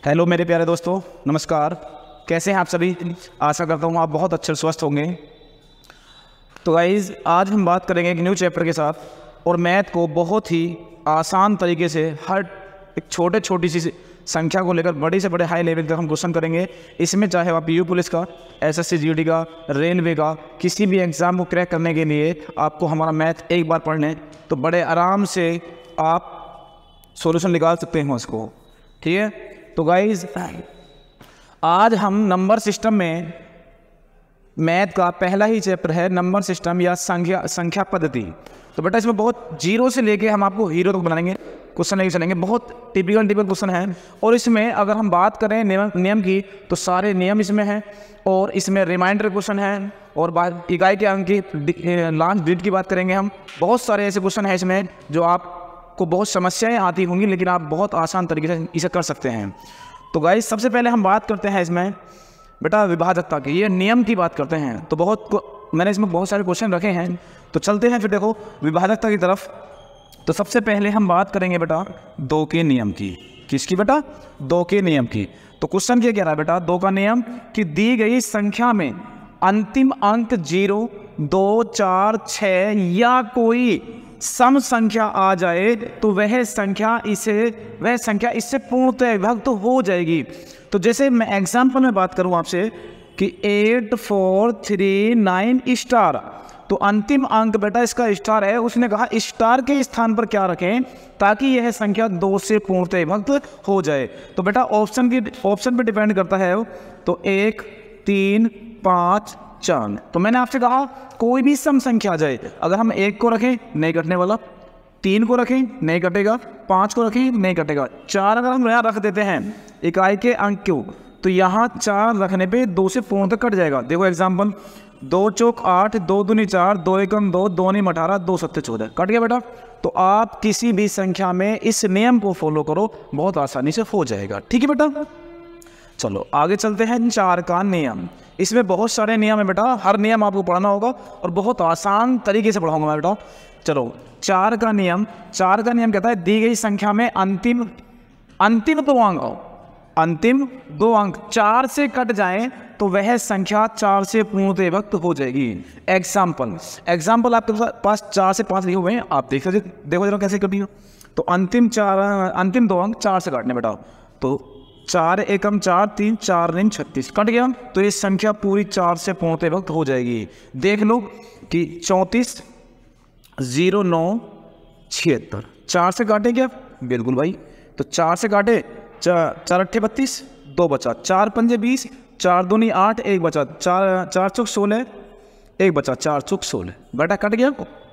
Hello मेरे प्यारे दोस्तों, नमस्कार। कैसे हैं आप सभी? आशा करता हूँ आप बहुत अच्छे स्वस्थ होंगे। तो गाइज़, आज हम बात करेंगे एक न्यू चैप्टर के साथ और मैथ को बहुत ही आसान तरीके से हर एक छोटी सी संख्या को लेकर बड़े से बड़े हाई लेवल तक हम क्वेश्चन करेंगे। इसमें चाहे आप पीयू पुलिस का, एसएससी जीडी का, रेलवे का, किसी भी एग्ज़ाम को क्रैक करने के लिए आपको हमारा मैथ एक बार पढ़ लें तो बड़े आराम से आप सॉल्यूशन निकाल सकते हैं उसको। ठीक है, तो गाइज आज हम नंबर सिस्टम में मैथ का पहला ही चैप्टर है नंबर सिस्टम या संख्या पद्धति। तो बेटा इसमें बहुत जीरो से लेके हम आपको हीरो तक बनाएंगे, क्वेश्चन नहीं चलेंगे, बहुत टिपिकल क्वेश्चन है। और इसमें अगर हम बात करें नियम की तो सारे नियम इसमें हैं और इसमें रिमाइंडर क्वेश्चन है और बाद इकाई के अंक की लास्ट डिजिट की बात करेंगे हम। बहुत सारे ऐसे क्वेश्चन हैं इसमें जो आपको बहुत समस्याएं आती होंगी लेकिन आप बहुत आसान तरीके से इसे कर सकते हैं। तो गाइस सबसे पहले हम बात करते हैं इसमें बेटा विभाजकता की, ये नियम की बात करते हैं। तो मैंने इसमें बहुत सारे क्वेश्चन रखे हैं, तो चलते हैं फिर देखो विभाजकता की तरफ। तो सबसे पहले हम बात करेंगे बेटा दो के नियम की। किसकी बेटा? दो के नियम की। तो क्वेश्चन क्या कह रहा है बेटा? दो का नियम कि दी गई संख्या में अंतिम अंक 0, 2, 4, 6 या कोई सम संख्या आ जाए तो वह संख्या इससे पूर्णतः विभक्त हो जाएगी। तो जैसे मैं एग्जाम्पल में बात करूं आपसे कि 8, 4, 3, 9 स्टार, तो अंतिम अंक बेटा इसका स्टार है। उसने कहा स्टार के स्थान पर क्या रखें ताकि यह संख्या 2 से पूर्णतः विभक्त हो जाए। तो बेटा ऑप्शन पे डिपेंड करता है। तो 1, 3, 5, 4। तो मैंने आपसे कहा कोई भी सम संख्या आ जाए, अगर हम 1 को रखें नहीं कटने वाला, 3 को रखें नहीं कटेगा, 5 को रखें नहीं कटेगा, 4 अगर हम यहाँ रख देते हैं इकाई के अंक क्यों, तो यहाँ 4 रखने पे 2 से पूर्ण तक कट जाएगा। देखो एग्जाम्पल, 2 चौक 8, 2 दूनी 4, 2 एकम 2, 2 नीम 18, 2 सत्ते 14, कट गया बेटा। तो आप किसी भी संख्या में इस नियम को फॉलो करो, बहुत आसानी से हो जाएगा। ठीक है बेटा, चलो आगे चलते हैं। 4 का नियम, इसमें बहुत सारे नियम है बेटा, हर नियम आपको पढ़ना होगा और बहुत आसान तरीके से पढ़ाऊंगा मैं बेटा। चलो 4 का नियम कहता है दी गई संख्या में अंतिम 2 अंक 4 से कट जाएं तो वह संख्या 4 से पूर्णतः विभक्त हो जाएगी। एग्जाम्पल आपके पास 4 से 5 लिखे हुए हैं, आप देखो जरा कैसे कटी हो। तो अंतिम 2 अंक 4 से काटने बेटा, तो 4 एकम 4, 3, 4 नीम 36, कट गया। तो ये संख्या पूरी 4 से पूर्णतः विभक्त हो जाएगी। देख लो कि 34, 0, 9, 76, 4 से काटे क्या? बिल्कुल भाई। तो 4 से काटे, 4 अट्ठे 32, 2 बचा, 4 पंजे 20, 4 दूनी 8, 1 बचा, 4 चौक 16, 1 बचा, 4 चौक 16, बेटा कट गया।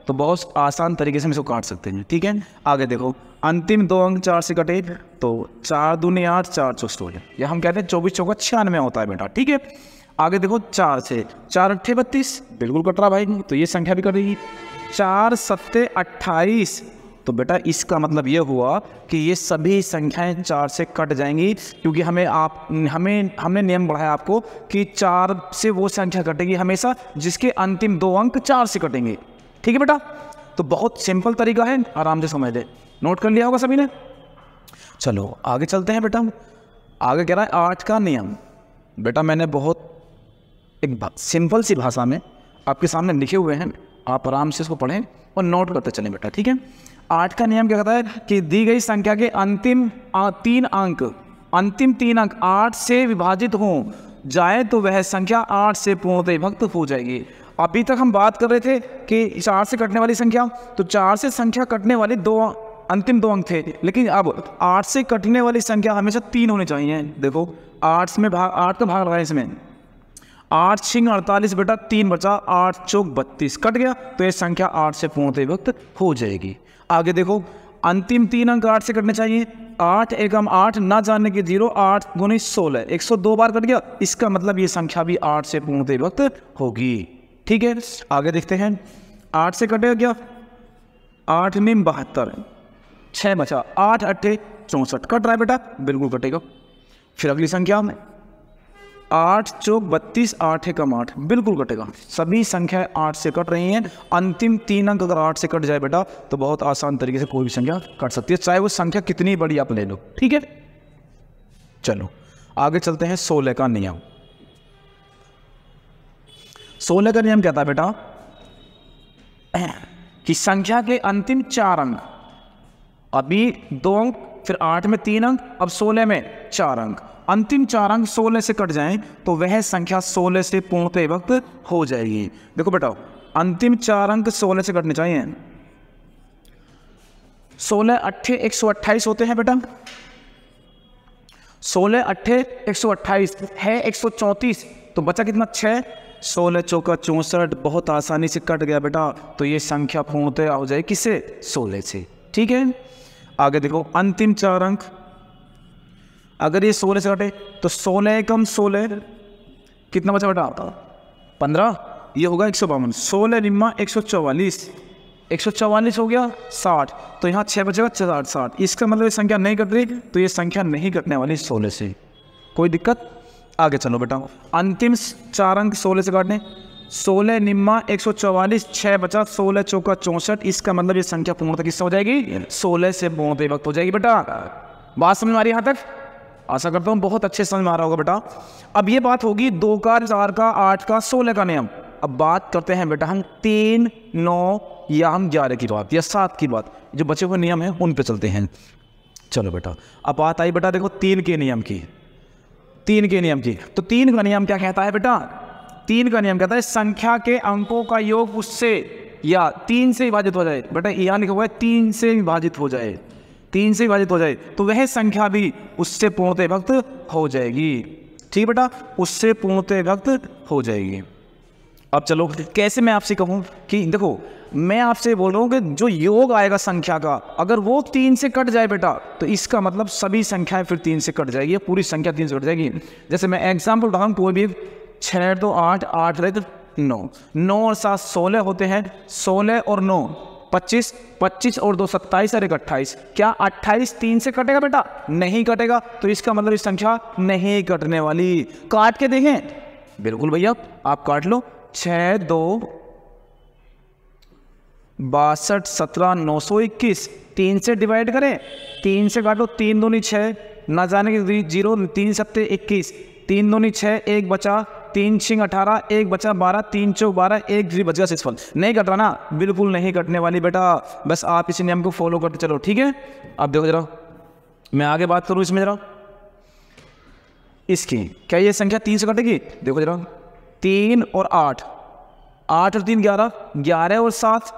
तो बहुत आसान तरीके से हम इसको काट सकते हैं। ठीक है, आगे देखो अंतिम 2 अंक 4 से कटे तो 4 दूनी 8, 4 चौक 16, या हम कहते हैं 24 चौका 96 होता है बेटा। ठीक है, आगे देखो 4 से 4 अट्ठे 32, बिल्कुल कट रहा भाई, तो ये संख्या भी कटेगी। 4 सत्ते 28, तो बेटा इसका मतलब ये हुआ कि ये सभी संख्याएं 4 से कट जाएंगी, क्योंकि हमने नियम बढ़ाया आपको कि 4 से वो संख्या कटेगी हमेशा जिसके अंतिम 2 अंक 4 से कटेंगे। ठीक है बेटा, तो बहुत सिंपल तरीका है, आराम से समझ ले। नोट कर लिया होगा सभी ने। चलो आगे चलते हैं बेटा। आगे कह रहा है 8 का नियम। बेटा मैंने बहुत एक सिंपल सी भाषा में आपके सामने लिखे हुए हैं, आप आराम से इसको पढ़ें और नोट करते चलें बेटा। ठीक है, 8 का नियम क्या कहता है कि दी गई संख्या के अंतिम 3 अंक 8 से विभाजित हो जाए तो वह संख्या 8 से पूर्णतः विभक्त हो जाएगी। अभी तक हम बात कर रहे थे कि 4 से कटने वाली संख्या, तो 4 से संख्या कटने वाले अंतिम 2 अंक थे, लेकिन अब 8 से कटने वाली संख्या हमेशा 3 होनी चाहिए। देखो 8 का भाग लगाए इसमें, 8 छिंग 48 बेटा, 3 बचा, 8 चौक 32, कट गया। तो ये संख्या 8 से पूर्णतः विभक्त हो जाएगी। आगे देखो अंतिम 3 अंक 8 से कटने चाहिए, 8 एकम 8, ना जानने के 0, 8 दूनी 16, 102 बार कट गया। इसका मतलब ये संख्या भी 8 से पूर्णतः विभक्त होगी। ठीक है, आगे देखते हैं 8 से कटेगा क्या? 8 नीम 72, 6 बचा, 8 अट्ठे 64, कट रहा है बेटा, बिल्कुल कटेगा। फिर अगली संख्या में 8 चौक 32, 8 एकम 8, बिल्कुल कटेगा। सभी संख्या 8 से कट रही हैं। अंतिम 3 अंक अगर 8 से कट जाए बेटा तो बहुत आसान तरीके से कोई भी संख्या कट सकती है, चाहे वो संख्या कितनी बड़ी आप ले लो। ठीक है, चलो आगे चलते हैं 16 का नियम। 16 का नियम क्या था बेटा कि संख्या के अंतिम 4 अंक, अभी 2 अंक, फिर 8 में 3 अंक, अब 16 में 4 अंक, अंतिम 4 अंक 16 से कट जाएं तो वह संख्या 16 से पूर्णतः विभक्त हो जाएगी। देखो बेटा अंतिम 4 अंक 16 से कटने चाहिए। 16 अट्ठे 128 होते हैं बेटा, 16 अट्ठे 128 है 134, तो बचा कितना 6, 16 चौका 64, बहुत आसानी से कट गया बेटा। तो ये संख्या पूर्णतः हो जाए किससे, 16 से। ठीक है, आगे देखो अंतिम 4 अंक, अगर ये 16 से कटे तो 16 एकम 16 कितना बचा बेटा 15, ये होगा 152, 16 निम्मा 144, 144 हो गया 60, तो यहाँ 6 बचेगा 60। इसका मतलब ये संख्या नहीं कट रही, तो ये संख्या नहीं कटने वाली 16 से, कोई दिक्कत। आगे चलो बेटा, अंतिम 4 अंक 16 से काटने, 16 निम्मा 144, 6 बचा, 16 चौका 64, इसका मतलब ये संख्या पूर्णतः किससे हो जाएगी, 16 से पूर्णतः विभक्त हो जाएगी बेटा। बात समझ में आ रही है यहाँ तक? आशा करता हूँ बहुत अच्छे समझ में आ रहा होगा बेटा। अब ये बात होगी 2 का, 4 का, 8 का, 16 का नियम। अब बात करते हैं बेटा हम 3, 9 या हम 11 की बात या 7 की बात, जो बचे हुए नियम हैं उन पे चलते हैं। चलो बेटा, अब बात आई बेटा देखो 3 के नियम की, 3 के नियम की। तो 3 का नियम क्या कहता है बेटा, 3 का नियम कहता है संख्या के अंकों का योग उससे या 3 से विभाजित हो जाए। बेटा यहाँ लिखा हुआ है 3 से विभाजित हो जाए, 3 से विभाजित हो जाए तो वह संख्या भी उससे पूर्णतः विभक्त हो जाएगी। ठीक बेटा, उससे पूर्णतः विभक्त हो जाएगी। अब चलो कैसे मैं आपसे कहूँ कि देखो मैं आपसे बोल रहा हूँ कि जो योग आएगा संख्या का, अगर वो 3 से कट जाए बेटा तो इसका मतलब सभी संख्याएं फिर 3 से कट जाएगी, पूरी संख्या 3 से कट जाएगी। जैसे मैं एग्जाम्पल उठाऊँ हूँ, कोई भी 6 तो 8, 8 रहे तो 9, 9 और 7 16 होते हैं, 16 और 9 25, 25 और 2 27 और 1 28। क्या 28 3 से कटेगा बेटा? नहीं कटेगा, तो इसका मतलब इस संख्या नहीं कटने वाली। काट के देखें, बिल्कुल भैया आप काट लो, 6 2 62 17 921, 3 से डिवाइड करें, 3 से काटो, 3 दूनी 6, ना जाने की 0, 3 सत्ते 21, 3 दूनी 6, 1 बचा, 3 छिंग 18, 1 बचा 12, 3 चौक 12, 1 भी बच गया 6। नहीं कट रहा ना, बिल्कुल नहीं कटने वाली बेटा, बस आप इसी नियम को फॉलो करते चलो। ठीक है, अब देखो जरा मैं आगे बात करूँ इसमें जरा इसकी, क्या ये संख्या 3 से कटेगी? देखो जरा 3 और 8, 8 और 3 11, 11 और 7,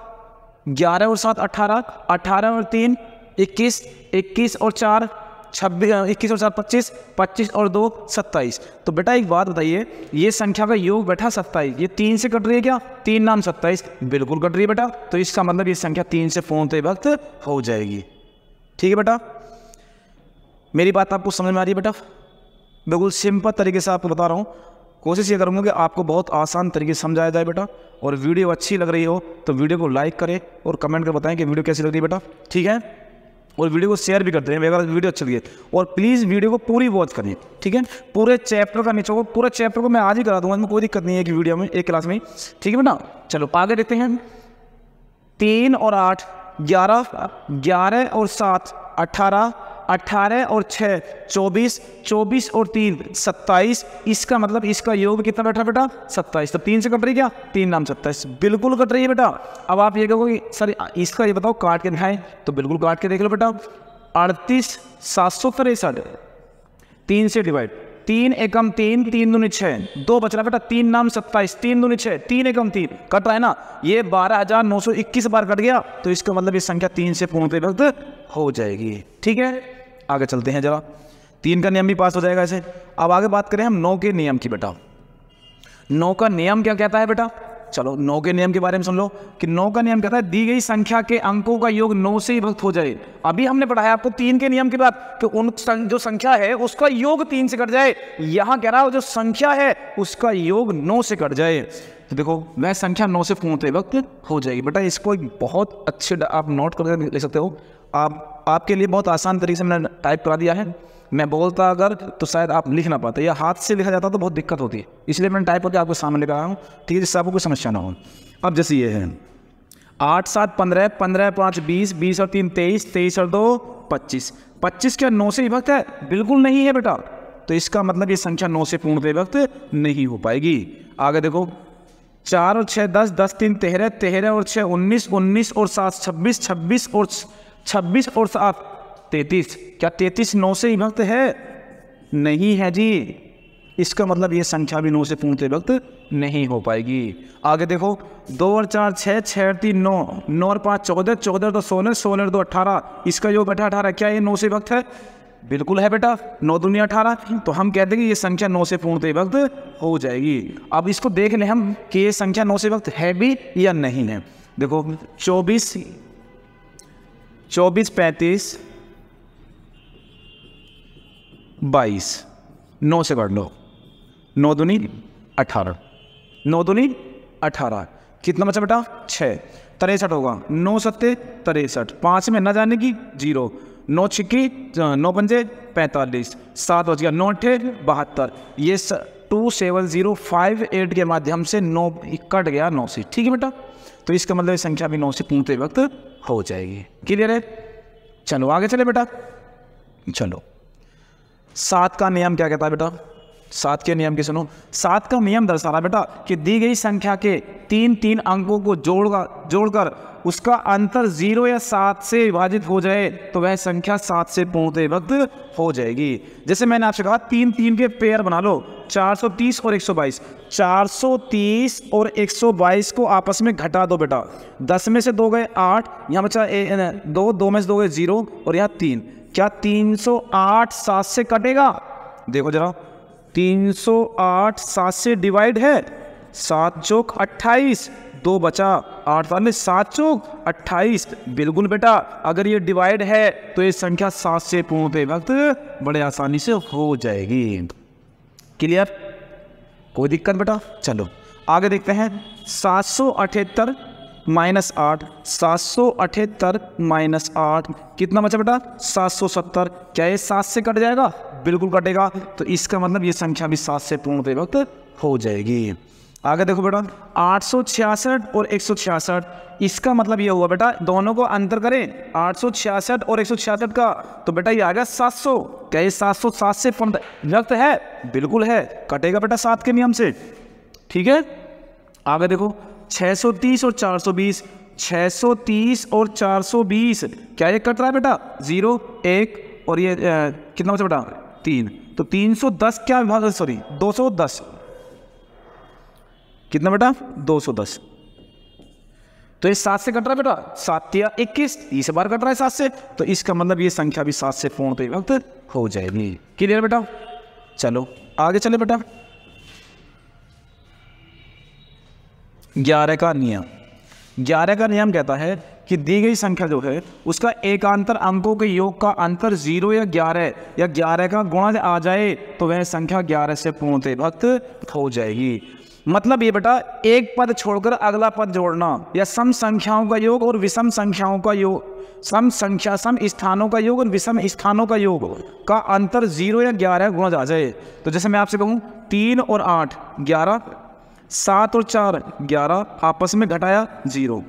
11 और 7 18, 18 और 3 21, 21 और 4 26, 21 और 4 25, 25 और 2 27। तो बेटा एक बात बताइए, ये संख्या का योग बैठा 27, ये 3 से कट रही है क्या? 3 नाम 27, बिल्कुल कट रही है बेटा। तो इसका मतलब ये संख्या 3 से पूर्णतः विभक्त हो जाएगी। ठीक है बेटा, मेरी बात आपको समझ में आ रही है बेटा? बिल्कुल सिंपल तरीके से आपको बता रहा हूँ, कोशिश ये करूँगा कि आपको बहुत आसान तरीके से समझाया जाए बेटा। और वीडियो अच्छी लग रही हो तो वीडियो को लाइक करें और कमेंट कर बताएं कि वीडियो कैसी लग रही है बेटा। ठीक है, और वीडियो को शेयर भी करते हैं अगर वीडियो अच्छी लगी। और प्लीज़ वीडियो को पूरी वॉच करें, ठीक है? पूरे चैप्टर का नीचे को, पूरे चैप्टर को मैं आज ही करा दूंगा, इसमें कोई दिक्कत नहीं है कि वीडियो में एक क्लास में। ठीक है बेटा, चलो आगे देखते हैं। 3 और 8 11, 11 और 7 18, 18 और 6 24, 24 और 3 27। इसका मतलब इसका योग कितना बैठा बेटा? 27। तो 3 से कट रही क्या? 3 नाम 27, बिल्कुल कट रही है बेटा। अब आप ये कहोगे सर इसका ये बताओ काट के दिखाएं, तो बिल्कुल काट के देख लो बेटा। 38 763, 3 से डिवाइड, 3 एकम 3, 3 दूनी 6, 2 बच रहा बेटा, 3 नाम 27, 3 दूनी 6, 3 एकम 3 कट रहा है ना, ये 12,921 बार कट गया। तो इसका मतलब ये संख्या 3 से पूर्णतः विभक्त हो जाएगी। ठीक है, आगे चलते हैं जरा, 3 का नियम भी पास हो जाएगा ऐसे। अब आगे बात करें हम 9 के नियम की बेटा। 9 का नियम क्या कहता है बेटा? चलो 9 के नियम के बारे में सुन लो कि 9 का नियम कहता है दी गई संख्या के अंकों का योग 9 से विभक्त हो जाए। अभी हमने पढ़ाया आपको 3 के नियम के बाद कि उन जो संख्या है उसका योग 3 से कट जाए। यहाँ कह रहा है जो संख्या है उसका योग 9 से कट जाए। तो देखो वह संख्या 9 से पूर्णतः विभक्त हो जाएगी बेटा। इसको एक बहुत अच्छे आप नोट करके लिख सकते हो। आपके लिए बहुत आसान तरीके से मैंने टाइप करा दिया है। मैं बोलता अगर तो शायद आप लिख ना पाते, या हाथ से लिखा जाता तो बहुत दिक्कत होती है, इसलिए मैंने टाइप करके आपको सामने लेकर आया हूँ, ठीक है, जिससे आपको कोई समस्या ना हो। अब जैसे ये है 8 7 15, 15 5 20, 20 और 3 23, 23 और 2 25। 25 क्या 9 से विभक्त है? बिल्कुल नहीं है बेटा। तो इसका मतलब ये संख्या 9 से पूर्णतः विभक्त नहीं हो पाएगी। आगे देखो 4 और 6 10, 10 3 13, 13 और 6 19, 19 और 7 26, 26 और 26 और 7 33। क्या 33 9 से विभक्त है? नहीं है जी। इसका मतलब ये संख्या भी 9 से पूर्णतः विभक्त नहीं हो पाएगी। आगे देखो 2 और 4 6, 6 और 3 9, 9 और 5 14, 14 और 2 16, 16 और 2 18, इसका योग बेटा 18। क्या ये 9 से विभक्त है? बिल्कुल है बेटा, 9 दूनी 18। तो हम कहते हैं कि ये संख्या 9 से पूर्णतः विभक्त हो जाएगी। अब इसको देख लें हम कि ये संख्या 9 से विभक्त है भी या नहीं है। देखो 24 35 22, 9 से काट लो, 9 दूनी 18, 9 दूनी 18, कितना बचा बेटा? 6, 63 होगा। 9 सत्ते 63, 5 में न जाने की 0, 9 छिक्की 9 पंजे 45, 7 बच गया, 9 अट्ठे 72। ये 27058 के माध्यम से 9 कट गया 9 से। ठीक है बेटा, तो इसका मतलब संख्या भी 9 से पूर्णतः विभक्त हो जाएगी। क्लियर है? चलो आगे चले बेटा। चलो 7 का नियम क्या कहता है बेटा? 7 के नियम की सुनो। 7 का नियम दर्शा रहा बेटा कि दी गई संख्या के 3 अंकों को जोड़कर उसका अंतर 0 या 7 से विभाजित हो जाए तो वह संख्या 7 से पूर्णतः विभक्त हो जाएगी। जैसे मैंने आपसे कहा 3 के पेयर बना लो, 430 और 122। 430 और 122 को आपस में घटा दो बेटा। 10 में से 2 गए 8, यहाँ बचा 2 में से 2 गए 0 और यहाँ 3। क्या 308 7 से कटेगा? देखो जरा, 308 7 से डिवाइड है, 7 चौक 28, 2 बचा 8 वाले, 7 चौक 28। बिल्कुल बेटा, अगर ये डिवाइड है तो ये संख्या 7 से पूर्णतः विभक्त बड़े आसानी से हो जाएगी। क्लियर? कोई दिक्कत बेटा? चलो आगे देखते हैं। 778 माइनस 8, 778 माइनस 8 कितना बचा बेटा? 770। क्या ये 7 से कट जाएगा? बिल्कुल कटेगा। तो इसका मतलब ये संख्या भी 7 से पूर्णतः विभक्त हो जाएगी। आगे देखो बेटा 866 और 166, इसका मतलब ये हुआ बेटा, दोनों को अंतर करें 866 और 166 का, तो बेटा ये आ गया 700। क्या ये 700 7 से विभक्त है? बिल्कुल है, कटेगा बेटा 7 के नियम से। ठीक है, आगे देखो 630 और 420, 630 और 420, क्या ये कट रहा है बेटा? 0 1 और ये कितना बचा बेटा? 3। तो 310 क्या विभाग, सॉरी 210, कितना बेटा? 210। तो ये 7 से कट रहा है बेटा, 7 या 21, 30 बार कट रहा है 7 से, तो इसका मतलब ये संख्या भी 7 से पूर्णतः विभक्त हो जाएगी। क्लियर बेटा? चलो आगे चले बेटा। 11 का नियम। 11 का नियम कहता है कि दी गई संख्या जो है उसका एकांतर अंकों के योग का अंतर 0 या 11 का गुणज आ जाए तो वह संख्या 11 से पूर्णतः विभक्त हो जाएगी। मतलब ये बेटा, एक पद छोड़कर अगला पद जोड़ना या सम संख्याओं का योग और विषम संख्याओं का योग, सम स्थानों का योग और विषम स्थानों का योग का अंतर 0 या 11 गुणज आ जाए। तो जैसे मैं आपसे कहूँ 3 और 8 11, 7 और 4 11, आपस में घटाया 0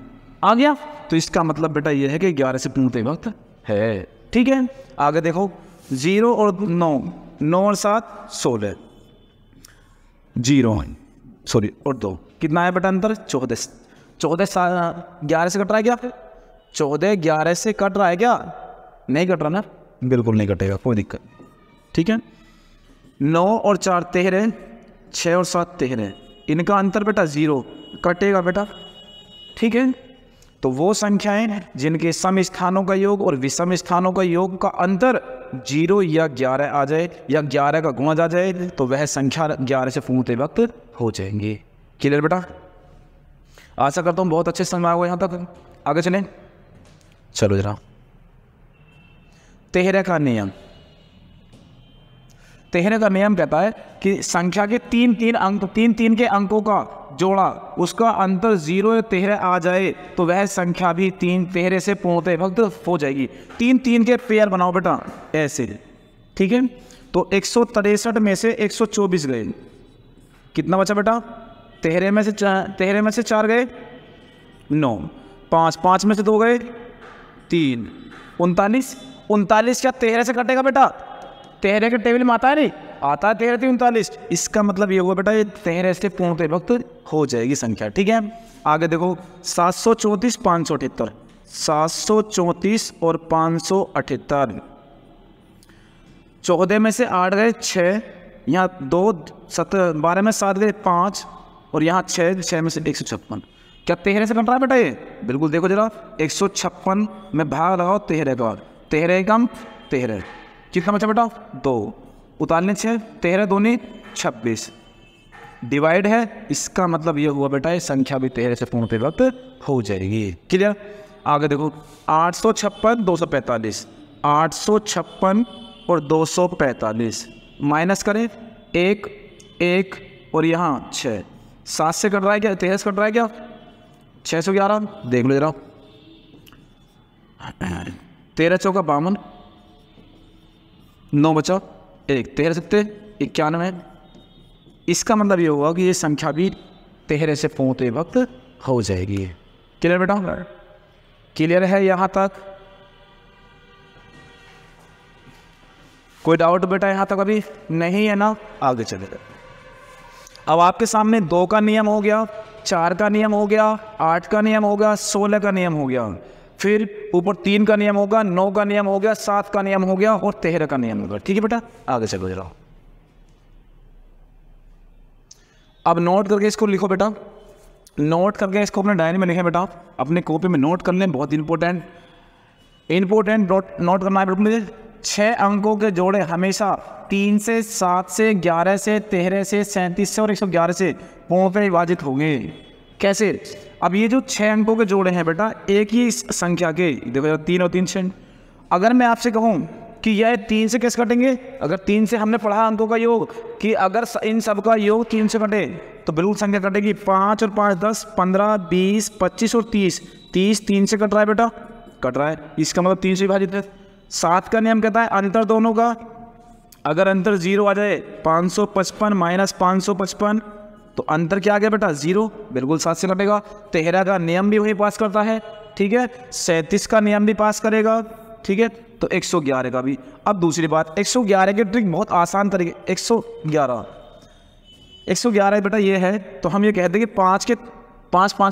आ गया, तो इसका मतलब बेटा ये है कि 11 से पूर्णतः विभक्त है। ठीक है, आगे देखो 0 और 9, 9 और 7 16, 0 सॉरी और 2, कितना है बेटा अंतर? 14। 14 11 से कट रहा है क्या? 14 11 से कट रहा है क्या? नहीं कट रहा ना? बिल्कुल नहीं कटेगा, कोई दिक्कत। ठीक है, 9 और 4 13, 6 और 7 13, इनका अंतर बेटा 0, कटेगा बेटा। ठीक है, तो वो संख्याएं जिनके सम स्थानों का योग और विषम स्थानों का योग का अंतर 0 या 11 आ जाए या 11 का गुणज आ जाए तो वह संख्या 11 से पूर्णतः विभक्त हो जाएंगे। क्लियर बेटा? आशा करता हूँ बहुत अच्छे समझ आएगा यहाँ तक। आगे चलें, चलो जरा 13 का नियम। 13 का नियम कहता है कि संख्या के 3 के अंकों का जोड़ा उसका अंतर 0 या 13 आ जाए तो वह संख्या भी 13 से पूर्णतः विभक्त हो जाएगी। 3 के पेयर बनाओ बेटा ऐसे। ठीक है, तो 163 में से 124 गए, कितना बचा बेटा? 13 में से 4 गए 9, 5 में से 2 गए 3, 39 क्या 13 से कटेगा बेटा? 13 के टेबल में आता है नहीं, आता है 13 39, इसका मतलब ये हुआ बेटा ये 13 से पूर्णतः विभक्त हो जाएगी संख्या। ठीक है, आगे देखो 734 578, 734 और 578, 14 में से 8 गए 6, यहाँ 2 17 12 में 7 गए 5 और यहाँ 6 में से 156। क्या 13 से कट रहा है बेटा ये? बिल्कुल देखो जरा, 156 में भाग लगाओ 13 का, 13 कम 13, कितना बचा बेटा 2, उतारने 6, 13 दूनी 26, डिवाइड है, इसका मतलब ये हुआ बेटा ये संख्या भी 13 से पूर्णतः विभक्त हो जाएगी। क्लियर? आगे देखो 856 245, 856 और 245 माइनस करें 1 1 और यहाँ 6, 7 से कट रहा है क्या? 13 से कट रहा है क्या? 611, देख लो जरा, 13 चौका 52, 9 बचा 1, 13 सकते 91, इसका मतलब ये हुआ कि ये संख्या भी 13 से पूर्णतः विभक्त हो जाएगी। क्लियर बेटा? क्लियर है यहाँ तक? कोई डाउट बेटा यहाँ तक अभी नहीं है ना? आगे चले। अब आपके सामने 2 का नियम हो गया, 4 का नियम हो गया, 8 का नियम हो गया, 16 का नियम हो गया, फिर ऊपर 3 का नियम होगा, 9 का नियम हो गया, 7 का नियम हो गया और 13 का नियम होगा। ठीक है बेटा, आगे चलो जरा। अब नोट करके इसको लिखो बेटा, नोट करके इसको अपने डायरी में लिखें बेटा, अपने कॉपी में नोट कर लें, बहुत इंपॉर्टेंट नोट करना है बेटा मुझे। 6 अंकों के जोड़े हमेशा 3 से 7 से 11 से 13 से 37 से और 111 से पूर्णतः विभाजित होंगे। कैसे? अब ये जो 6 अंकों के जोड़े हैं बेटा एक ही संख्या के, देखो 3 और 3 6, अगर मैं आपसे कहूँ कि यह 3 से कैसे कटेंगे, अगर 3 से हमने पढ़ा अंकों का योग कि अगर इन सब का योग 3 से कटे तो बिल्कुल संख्या कटेगी 5 और 5 10 15 20 25 और 30, 30 3 से कट रहा है बेटा, कट रहा है, इसका मतलब 3 से विभाजित है। 7 का नियम कहता है अंतर दोनों का, अगर अंतर 0 आ जाए 555 माइनस 555 तो अंतर क्या आ गया बेटा 0, बिल्कुल 7 से कटेगा। 13 का नियम भी वही पास करता है, ठीक है, 37 का नियम भी पास करेगा, ठीक है, तो 111 का भी। अब दूसरी बात, 111 की ट्रिक बहुत आसान तरीके, 111 बेटा ये है, तो हम ये कहते हैं कि 5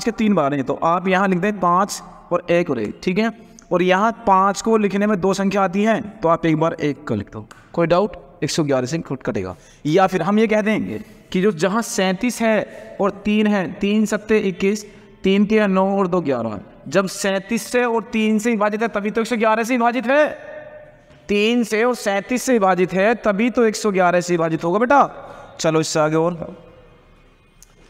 के 3 बार हैं, तो आप यहाँ लिख दें 5 और 1 और 1, ठीक है, और यहाँ 5 को लिखने में 2 संख्या आती हैं तो आप एक बार 1 का लिख दो, कोई डाउट, 111 से कटेगा। या फिर हम ये कह देंगे कि जो जहाँ 37 है और 3 है, 3 सत्ते 21, 3 के 9 और 2 11, जब 37 से और 3 से विभाजित है तभी तो 111 से विभाजित है, 3 से और 37 से विभाजित है तभी तो 111 से विभाजित होगा बेटा। चलो इससे आगे, और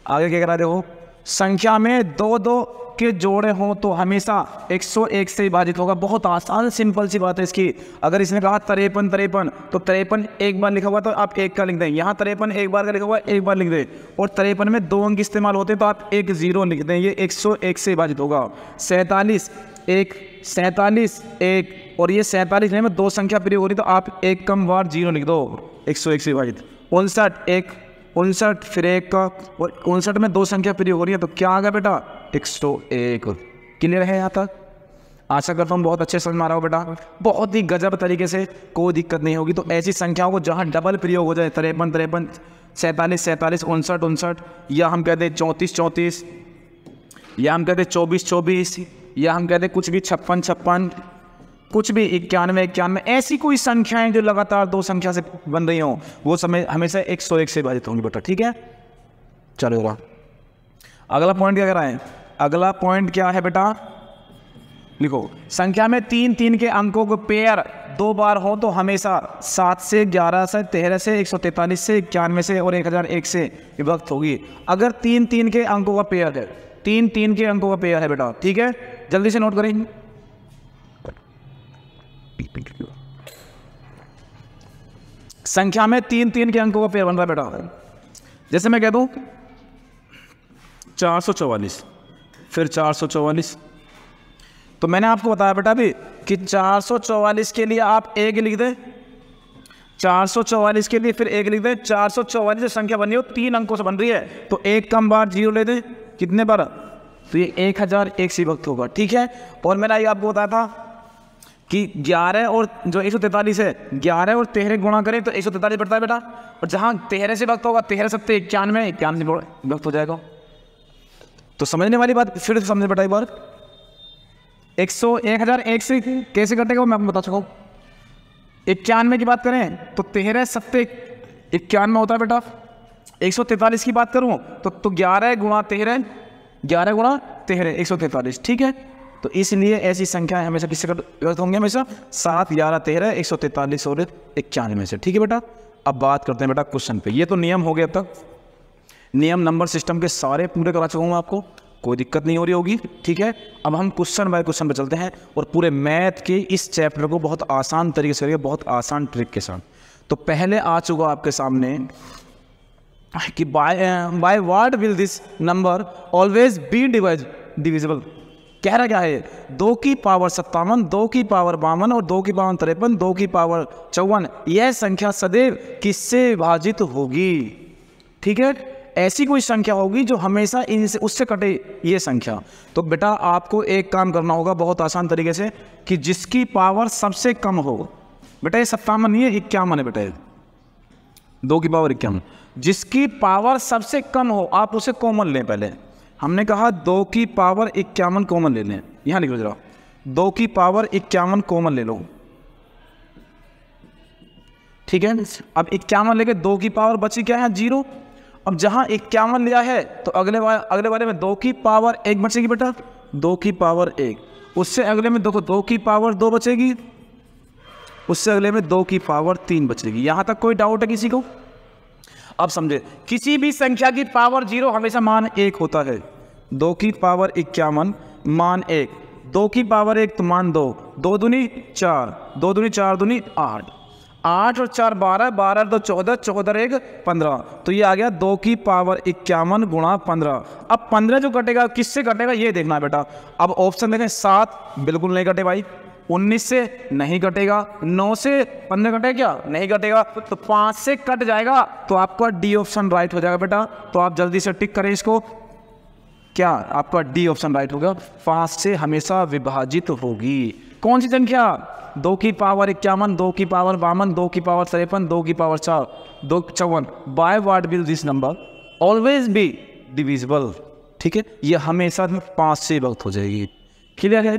आगे क्या करा देखो, संख्या में 2 2 के जोड़े हों तो हमेशा 101 से विभाजित होगा। बहुत आसान सिंपल सी बात है इसकी। अगर इसने कहा 53 तो 53 एक बार लिखा हुआ तो आप 1 का लिख दें, यहाँ 53 एक बार का लिखा हुआ एक बार लिख दें, और 53 में 2 अंक इस्तेमाल होते हैं तो आप 1 0 लिख दें, ये 101 से विभाजित होगा। 47 1 और ये 47 में 2 संख्या प्रयोग हो रही तो आप 1 कम बार 0 लिख दो, 101 से विभाजित। 59 फिर 1 का, और 59 में 2 संख्या प्रयोग हो रही है तो क्या आ गया बेटा 101। क्लियर है यहाँ तक? आशा करता हूँ बहुत अच्छे समझ में आ रहा हो बेटा, बहुत ही गजब तरीके से, कोई दिक्कत नहीं होगी। तो ऐसी संख्याओं को जहाँ डबल प्रयोग हो जाए 53 47 59 या हम कहते हैं 34 या हम कहते हैं 24 या हम कहते हैं कुछ भी 56 कुछ भी 91 ऐसी कोई संख्याएं जो लगातार 2 संख्या से बन रही हों वो समय हमेशा 101 से विभाजित होंगी बेटा, ठीक है। चलो अगला पॉइंट क्या कराएं, अगला पॉइंट क्या है बेटा, लिखो, संख्या में 3 3 के अंकों को पेयर 2 बार हो तो हमेशा 7 से 11 से 13 से 143 से 91 से और 1001 से विभक्त होगी। अगर 3 3 के अंकों का पेयर है, 3 3 के अंकों का पेयर है बेटा, ठीक है, जल्दी से नोट करें। संख्या में 3 3 के अंकों का पेयर बन रहा है बेटा, जैसे मैं कह दूं 444 फिर 444, तो मैंने आपको बताया बेटा अभी कि 444 के लिए आप 1 लिख दें, 444 के लिए फिर 1 लिख दें। 444 जो संख्या बनी हो 3 अंकों से बन रही है तो 1 कम बार 0 ले दें, कितने बार, तो ये 1001 से विभक्त होगा, ठीक है। और मैंने ये आपको बताया था कि 11 और जो 143 है, 11 और 13 गुणा करें तो 143 बढ़ता है बेटा, और जहाँ 13 से वक्त होगा 13 सत्ते 91, 91 से वक्त हो जाएगा। तो समझने वाली बात फिर से समझे बेटा एक बार, 1001 से कैसे कटेगा मैं आपको बता चुका हूँ। 91 की बात करें तो 13 सत्ते 91 होता है बेटा। 143 की बात करूँ तो 11 गुणा 13, 11 गुणा 13 143, ठीक है। तो इसलिए ऐसी संख्याएं हमेशा किससे व्यक्त होंगे, हमेशा 7, 11, 13, 143 और 91 में से, ठीक है बेटा। अब बात करते हैं बेटा क्वेश्चन पे। ये तो नियम हो गए, अब तक नियम नंबर सिस्टम के सारे पूरे करा चुका हूँ आपको, कोई दिक्कत नहीं हो रही होगी, ठीक है। अब हम क्वेश्चन बाय क्वेश्चन पे चलते हैं और पूरे मैथ के इस चैप्टर को बहुत आसान तरीके से करेंगे, बहुत आसान ट्रिक के साथ। तो पहले आ चुका आपके सामने कि by what will this number always be divisible. कह रहा क्या है, 2 की पावर 57, 2 की पावर 52 और 2 की पावर 53, 2 की पावर 54, यह संख्या सदैव किससे विभाजित होगी, ठीक है। ऐसी कोई संख्या होगी जो हमेशा इनसे उससे कटे ये संख्या। तो बेटा आपको एक काम करना होगा बहुत आसान तरीके से, कि जिसकी पावर सबसे कम हो, बेटा ये 57 नहीं है, 51 है बेटा, 2 की पावर 51, जिसकी पावर सबसे कम हो आप उसे कॉमन लें। पहले हमने कहा 2 की पावर 51 कॉमन ले लें, यहां लिखो जरा, 2 की पावर 51 कॉमन ले लो, ठीक है। अब 51 लेके 2 की पावर बची क्या है, 0। अब जहां 51 लिया है तो अगले वाले में 2 की पावर 1 बचेगी बेटा, 2 की पावर 1, उससे अगले में देखो 2 की पावर 2 बचेगी, उससे अगले में 2 की पावर 3 बचेगी। यहां तक कोई डाउट है किसी को? अब समझे, किसी भी संख्या की पावर 0 हमेशा मान 1 होता है। 2 की पावर 51 मान 1, 2 की पावर 1 तो मान 2, 2 दूनी 4, 2 दूनी 4 दूनी 8, 8 और 4 12, 12 तो 14, 14 1 15, तो ये आ गया 2 की पावर 51 गुणा 15। अब 15 जो कटेगा किससे कटेगा ये देखना है बेटा। अब ऑप्शन देखें, 7 बिल्कुल नहीं कटे भाई, 19 से नहीं कटेगा, 9 से 15 कटेगा क्या, नहीं कटेगा, तो 5 से कट जाएगा, तो आपका डी ऑप्शन राइट हो जाएगा बेटा। तो आप जल्दी से टिक करें इसको, क्या आपका डी ऑप्शन राइट होगा, 5 से हमेशा विभाजित होगी। कौन सी संख्या, 2 की पावर 51, 2 की पावर 52, 2 की पावर 53, 2 की power 4, 2 54। By what will this number always be divisible, ठीक है। ये हमेशा 5 से विभक्त हो जाएगी, क्लियर है।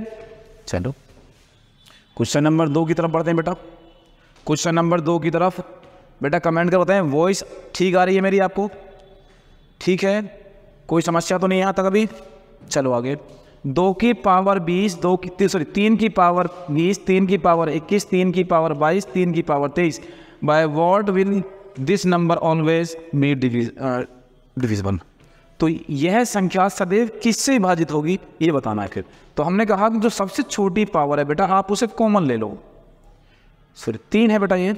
चलो क्वेश्चन नंबर 2 की तरफ बढ़ते हैं बेटा। क्वेश्चन नंबर 2 की तरफ बेटा कमेंट कर बताएं, वॉइस ठीक आ रही है मेरी आपको, ठीक है, कोई समस्या तो नहीं यहाँ तक अभी। चलो आगे, 2 की पावर 20, 3 की पावर 20, 3 की पावर 21, 3 की पावर 22, 3 की power 23। By what will this number always be divisible. तो यह संख्या सदैव किससे विभाजित होगी ये बताना है। फिर तो हमने कहा कि जो सबसे छोटी पावर है बेटा आप उसे कॉमन ले लो, सॉरी 3 है बेटा, ये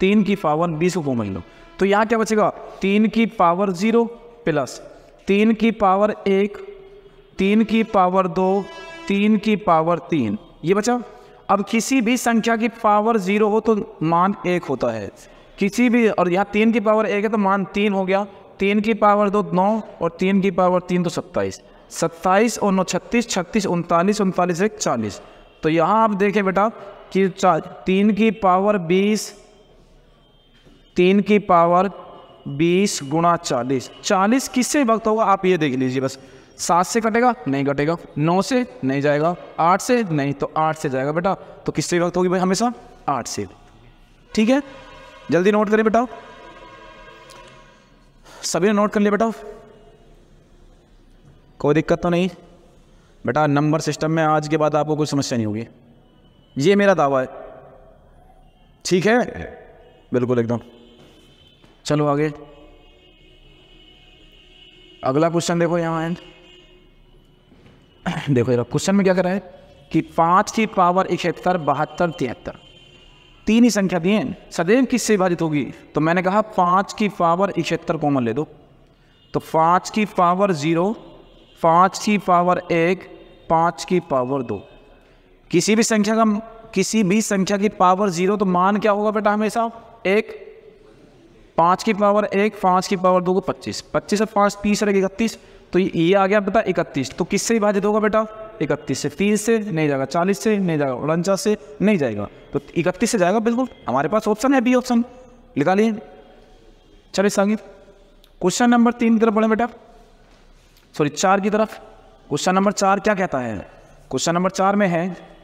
3 की पावर 20 को कॉमन लो, तो यहाँ क्या बचेगा, 3 की पावर 0 प्लस 3 की पावर 1, 3 की पावर 2, 3 की पावर 3, ये बचा। अब किसी भी संख्या की पावर 0 हो तो मान 1 होता है, किसी भी, और यहाँ 3 की पावर 1 है तो मान 3 हो गया, 3 की पावर 2 9 और 3 की पावर 3 तो 27, 27 और 9 36, 36 39, 39 1 40। तो यहाँ आप देखें बेटा कि 3 की पावर 20, 3 की पावर 20 गुणा 40, 40 किससे विभक्त होगा आप ये देख लीजिए बस। 7 से कटेगा नहीं कटेगा, 9 से नहीं जाएगा, 8 से नहीं तो 8 से जाएगा बेटा। तो किससे विभक्त होगी भाई, हमेशा 8 से, ठीक है। जल्दी नोट करें बेटा, सभी ने नोट कर लिया बेटा, कोई दिक्कत तो नहीं बेटा। नंबर सिस्टम में आज के बाद आपको कोई समस्या नहीं होगी, ये मेरा दावा है, ठीक है, बिल्कुल एकदम। चलो आगे, अगला क्वेश्चन देखो यहाँ है, देखो जरा क्वेश्चन में क्या कर रहा है कि 5 की पावर 71, 72, 73, 3 ही संख्या दी है, सदैव किससे विभाजित होगी। तो मैंने कहा 5 की पावर 71 कॉमन ले दो, तो 5 की पावर 0, 5 की पावर 1, 5 की पावर 2। किसी भी संख्या की पावर 0 तो मान क्या होगा बेटा, हमेशा 1। 5 की पावर 1, 5 की पावर 2 को 25, 25 और 5 30 और 31, तो ये आ गया बेटा 31। तो किससे विभाजित होगा बेटा, 31 से, 30 से नहीं जाएगा, 40 से नहीं जाएगा, 49 से नहीं जाएगा, तो 31 से जाएगा बिल्कुल। हमारे पास ऑप्शन है बी ऑप्शन, निकालिए। चलिए आगे क्वेश्चन नंबर 3 की तरफ बढ़े बेटा, सॉरी 4 की तरफ। क्वेश्चन नंबर 4 क्या कहता है? क्वेश्चन नंबर 4 में है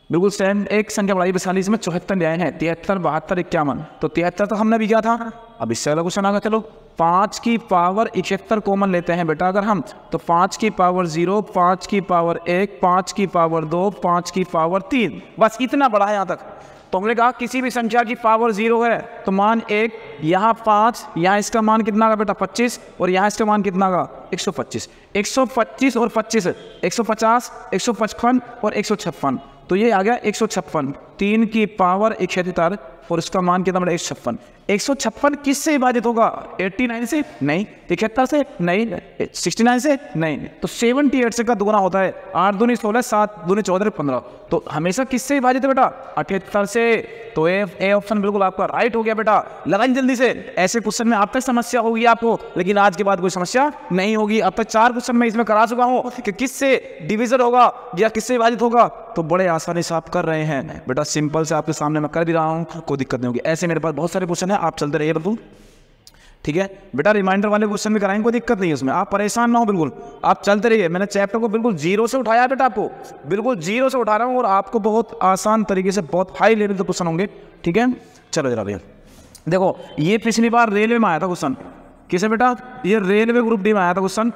बिल्कुल सेम, एक संख्या बढ़ाई वैशाली, इसमें 74 न्याय है, 73, 72, 51। तो 73 तो हमने भी किया था। अब इससे अगला क्वेश्चन आ गया, चलो 5 की पावर 71 कॉमन लेते हैं बेटा अगर हम, तो 5 की पावर 0, 5 की पावर 1, 5 की पावर 2, 5 की पावर 3, बस इतना बड़ा है यहाँ तक। तो हमने कहा किसी भी संख्या की पावर 0 है तो मान 1, यहाँ 5, यहाँ इसका मान कितना का बेटा 25, और यहाँ इसका मान कितना का 125। 125 और 25 150, 155 और 156, तो ये आ गया 156। 3 की पावर 71 और इसका मान कितना बड़ा 156। 156 किससे विभाजित होगा? 89 से नहीं, 73 से नहीं, 69 से नहीं, तो 78 से का दुगना होता है। 8 दूनी 16, 7 दूनी 14, 15, तो हमेशा किससे विभाजित है बेटा? 78 से। तो ए ऑप्शन बिल्कुल आपका राइट हो गया बेटा। लगाइन जल्दी से, ऐसे क्वेश्चन में अब तक समस्या होगी आपको, लेकिन आज के बाद कोई समस्या नहीं होगी। अब तक 4 क्वेश्चन में इसमें करा चुका हूँ कि किससे डिवीजन होगा या किससे विभाजित होगा, तो बड़े आसानी से आप कर रहे हैं बेटा। सिंपल से आपके सामने मैं कर भी रहा हूँ, कोई दिक्कत नहीं होगी। ऐसे मेरे पास बहुत सारे क्वेश्चन है, आप चलते रहिए बिल्कुल, ठीक है बेटा। रिमाइंडर वाले क्वेश्चन भी कराएंगे, कोई दिक्कत नहीं है उसमें, आप परेशान ना हो बिल्कुल, आप चलते रहिए। मैंने चैप्टर को बिल्कुल 0 से उठाया बेटा, आपको बिल्कुल 0 से उठा रहा हूँ, और आपको बहुत आसान तरीके से बहुत हाई लेवल के क्वेश्चन होंगे, ठीक है। चलो जरा भैया देखो, ये पिछली बार रेलवे में आया था क्वेश्चन। किसे बेटा? ये रेलवे ग्रुप डी में आया था क्वेश्चन,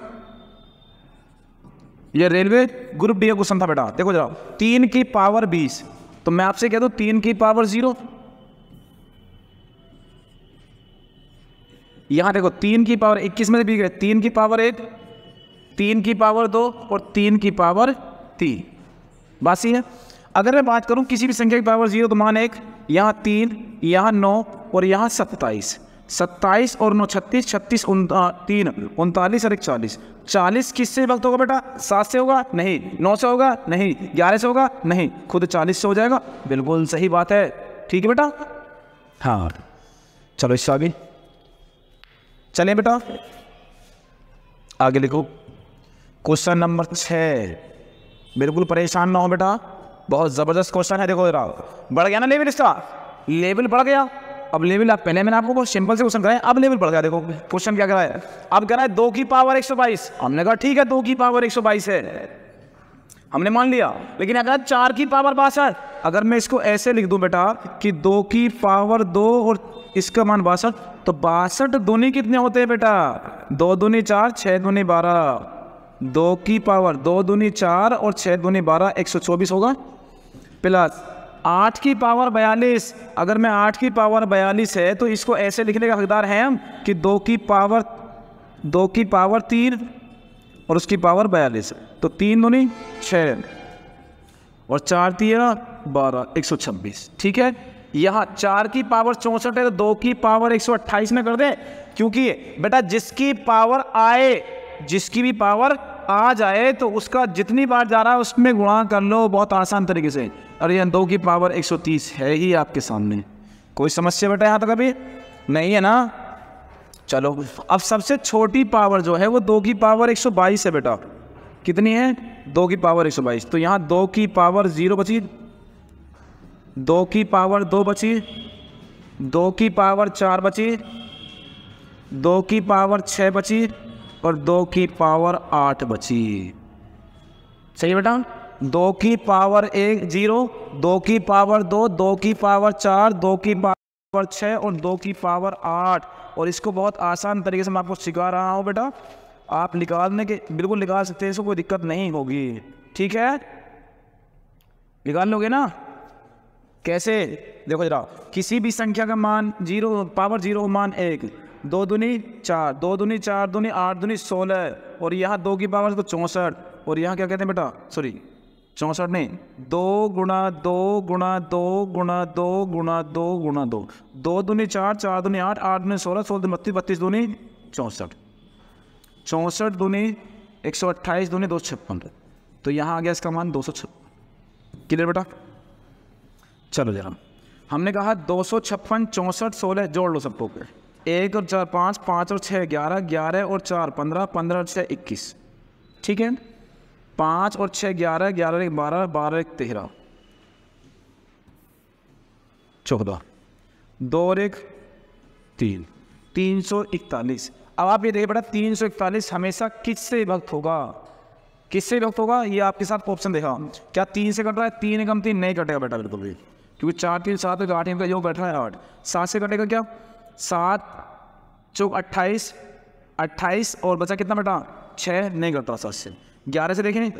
ये रेलवे ग्रुप डी का क्वेश्चन था बेटा। देखो जरा, 3 की पावर 20, तो मैं आपसे कह दूं 3 की पावर 0, यहां देखो 3 की पावर 21 में से भी गए, 3 की पावर 1, 3 की पावर 2 और 3 की पावर 3, बात है। अगर मैं बात करूं किसी भी संख्या की पावर 0, तो मान 1, यहाँ 3, यहाँ 9 और यहाँ 27, 27 और 9 36, 36 3 39 और 1 40। 40 किससे विभक्त होगा बेटा? 7 से होगा? नहीं। 9 से होगा? नहीं। 11 से होगा? नहीं। खुद 40 से हो जाएगा, बिल्कुल सही बात है, ठीक है बेटा। हाँ चलो इससे आगे चलें बेटा, आगे लिखो क्वेश्चन नंबर 6। बिल्कुल परेशान ना हो बेटा, बहुत ज़बरदस्त क्वेश्चन है। देखो जरा, बढ़ गया ना लेवल, इसका लेवल बढ़ गया। अब लेवल आप पहले मैंने आपको बहुत सिंपल से क्वेश्चन कराया, अब लेवल बढ़ गया। देखो क्वेश्चन क्या कराया, अब कह रहा है 2 की पावर 122। हमने कहा ठीक है 2 की पावर 122 है, हमने मान लिया। लेकिन अगर 4 की पावर 62, अगर मैं इसको ऐसे लिख दूं बेटा कि 2 की पावर 2 और इसका मान 62, तो 62 दूनी कितने होते हैं बेटा? 2 दूनी 4, 6 दूनी 12, 2 की पावर 2 दूनी 4 और 6 दूनी 12, 124 होगा, प्लस 8 की पावर 42। अगर मैं 8 की पावर 42 है तो इसको ऐसे लिखने का हकदार है हम कि 2 की पावर 3 और उसकी पावर 42, तो 3 दूनी 6 और 4 3 12, 126, ठीक है। यहाँ 4 की पावर 64 है तो 2 की पावर 128 में कर दें, क्योंकि बेटा जिसकी पावर आए, जिसकी भी पावर आ जाए तो उसका जितनी बार जा रहा है उसमें गुणा कर लो, बहुत आसान तरीके से। और ये 2 की पावर 130 है ही आपके सामने, कोई समस्या बेटा यहाँ तक अभी नहीं है ना। चलो अब सबसे छोटी पावर जो है वो 2 की पावर 122 है बेटा। कितनी है? 2 की पावर 122। तो यहाँ 2 की पावर 0 बची, 2 की पावर 2 बची, 2 की पावर 4 बची, 2 की पावर 6 बची और 2 की पावर 8 बची। सही है बेटा। 2 की पावर 1 0, 2 की पावर 2, 2 की पावर 4, 2 की पावर 6 और 2 की पावर 8। और इसको बहुत आसान तरीके से मैं आपको सिखा रहा हूँ बेटा, आप निकालने के बिल्कुल निकाल सकते हैं, इसको कोई दिक्कत नहीं होगी, ठीक है। निकाल लोगे ना? कैसे? देखो जरा, किसी भी संख्या का मान 0 पावर 0 मान 1, 2 दूनी 4, 2 दूनी 4 दूनी 8 दूनी 16 और यहाँ 2 की पावर तो 64 और यहाँ क्या कहते हैं बेटा? सॉरी 64 नहीं, 2 गुणा 2 गुणा 2 गुणा 2 गुणा 2 गुणा 2, 2 दूनी 4, 4 दूनी 8, 8 दूनी 16, 16 दूनी 32, 32 दूनी 64, 64 दूनी 128 दूनी 256, तो यहाँ आ गया इसका मान 256। क्लियर बेटा? चलो जरा, हमने कहा 256 64 16 जोड़ लो सबको, 1 और 4 5, 5 और 6 11, 11 और 4 15, 15 और 6 21, ठीक है। 5 और 6 11, 11 एक 12, 12 एक 13, 14, 2 और 1 3, 341। अब आप ये देखिए बेटा 341 हमेशा किससे विभक्त होगा, किससे विभक्त होगा, ये आपके साथ ऑप्शन देखा। क्या 3 से कट रहा है? 3 एकम 3 नहीं कटेगा बेटा बिल्कुल भी, क्योंकि 4 3 7 8 का योग बैठ रहा है 8। 7 से कटेगा क्या? 7 चौक 28, 28 और बचा कितना बेटा? 6 नहीं कटता 7 से। 11 से देखें,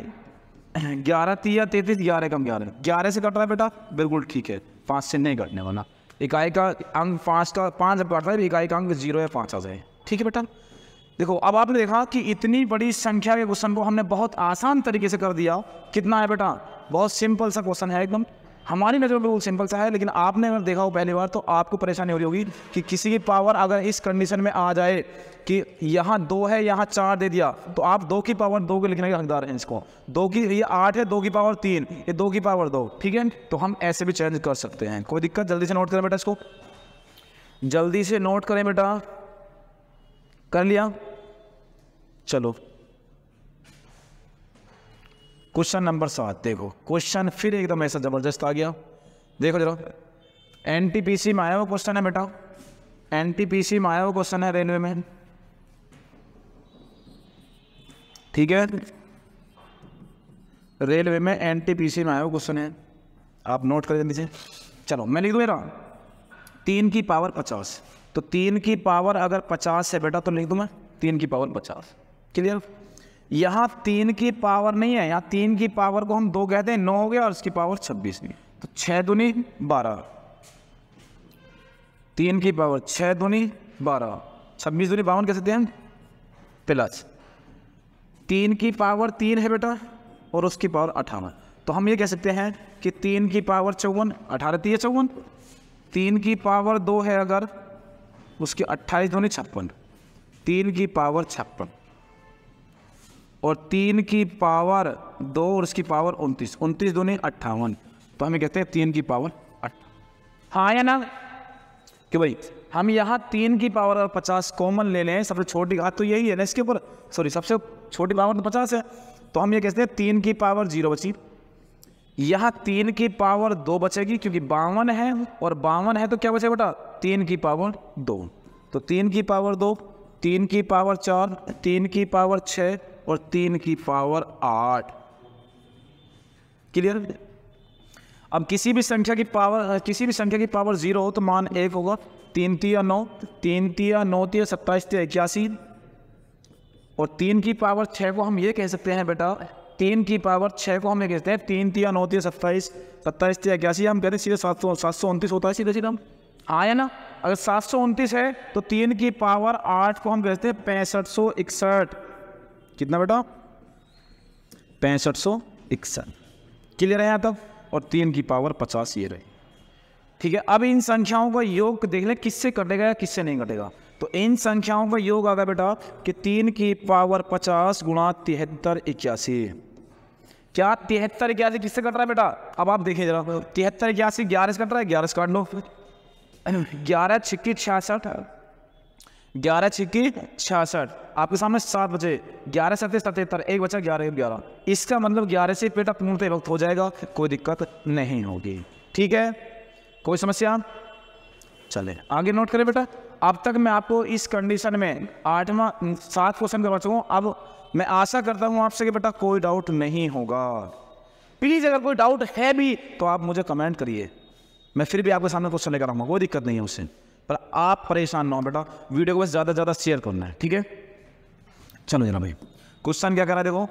11 3 33, 11 कम 11, 11 से कट रहा है बेटा, बिल्कुल ठीक है। 5 से नहीं कटने वाला। इकाई का अंक 5 का 5 जब कट रहा है, इकाई का अंक 0 या 5 आ जाए, ठीक है बेटा। देखो अब आपने देखा कि इतनी बड़ी संख्या के क्वेश्चन को हमने बहुत आसान तरीके से कर दिया। कितना है बेटा? बहुत सिंपल सा क्वेश्चन है एकदम, हमारी नज़र में बिल्कुल सिंपल सा है, लेकिन आपने अगर देखा हो पहली बार तो आपको परेशानी हो रही होगी कि किसी की पावर अगर इस कंडीशन में आ जाए कि यहाँ 2 है, यहाँ 4 दे दिया, तो आप 2 की पावर 2 के लिखने के हकदार हैं। इसको 2 की, ये 8 है, 2 की पावर 3, ये 2 की पावर 2, ठीक है। तो हम ऐसे भी चेंज कर सकते हैं, कोई दिक्कत? जल्दी से नोट करें बेटा, इसको जल्दी से नोट करें बेटा। कर लिया? चलो क्वेश्चन नंबर 7 देखो, क्वेश्चन फिर एकदम ऐसा जबरदस्त आ गया। देखो जरा, एनटीपीसी में आया हुआ क्वेश्चन है बेटा, एनटीपीसी में आया हुआ क्वेश्चन है रेलवे में, ठीक है। रेलवे में एनटीपीसी में आया हुआ क्वेश्चन है, आप नोट कर दीजिए। चलो मैं लिख दूँ मेरा 3 की पावर 50, तो 3 की पावर अगर 50 है बेटा तो लिख दूँ मैं 3 की पावर 50, क्लियर। यहाँ 3 की पावर नहीं है, यहाँ 3 की पावर को हम 2 कहते हैं, 9 हो गया और उसकी पावर 26, तो 6 दूनी 12, 3 की पावर 6 दूनी 12, 26 दूनी 52 कह सकते हैं, प्लस 3 की पावर 3 है बेटा और उसकी पावर 58, तो हम ये कह सकते हैं कि 3 की पावर 54, 18 3 54, 3 की पावर 2 है अगर, उसकी 28 दूनी 56, 3 की पावर 56 और 3 की पावर 2 और उसकी पावर 29, 29 दूनी 58, तो हमें कहते हैं 3 की पावर 8। हाँ या ना कि भाई हम यहाँ 3 की पावर और 50 कॉमन ले लें, सबसे छोटी घात तो यही है ना इसके ऊपर, सॉरी सबसे छोटी पावर तो 50 है, तो हम ये कहते हैं 3 की पावर 0 बची। यहाँ 3 की पावर 2 बचेगी क्योंकि 52 है, और 52 है तो क्या बचेगा बेटा? 3 की पावर 2, तो 3 की पावर 2, 3 की पावर 4, 3 की पावर 6 और 3 की पावर 8, क्लियर। अब किसी भी संख्या की पावर 0 हो तो मान 1 होगा। 3 3 9, 3 3 9 3 27 81, और 3 की पावर 6 को हम ये कह सकते हैं बेटा, 3 की पावर 6 को हम ये कहते हैं 3 3 9 3 27 27 81, हम कहते हैं सीधे 729 होता है सीधे सीधा, हाँ या ना। अगर 729 है तो 3 की पावर 8 को हम कहते हैं 6561, कितना बेटा? 6561, क्लियर है यहाँ तक। और 3 की पावर 50 ये रही, ठीक है। अब इन संख्याओं का योग देख लें किससे कटेगा या किससे नहीं कटेगा। तो इन संख्याओं का योग आ गया बेटा कि 3 की पावर 50 गुणा 73 81, क्या 73 81 किससे कट रहा है बेटा? अब आप देखिए जरा, 73 81 11 से कट रहा है, 11 से काट लो, 11 छिक्की 66, 11 छिक्की 66, आपके सामने 7 बचे, 11 7 77, 1 बचा 11 11, इसका मतलब 11 से बेटा पूर्णतः वक्त हो जाएगा, कोई दिक्कत नहीं होगी, ठीक है। कोई समस्या? चले आगे नोट करें बेटा। अब तक मैं आपको इस कंडीशन में 7 क्वेश्चन करवा चुका हूँ। अब मैं आशा करता हूँ आपसे कि बेटा कोई डाउट नहीं होगा। प्लीज़ अगर कोई डाउट है भी तो आप मुझे कमेंट करिए, मैं फिर भी आपके सामने क्वेश्चन लेकर आऊँगा, कोई दिक्कत नहीं है उससे। पर आप परेशान ना हो बेटा, वीडियो को बस ज़्यादा से ज़्यादा शेयर करना है, ठीक है। चलो जरा भाई, क्वेश्चन क्या करा देखो,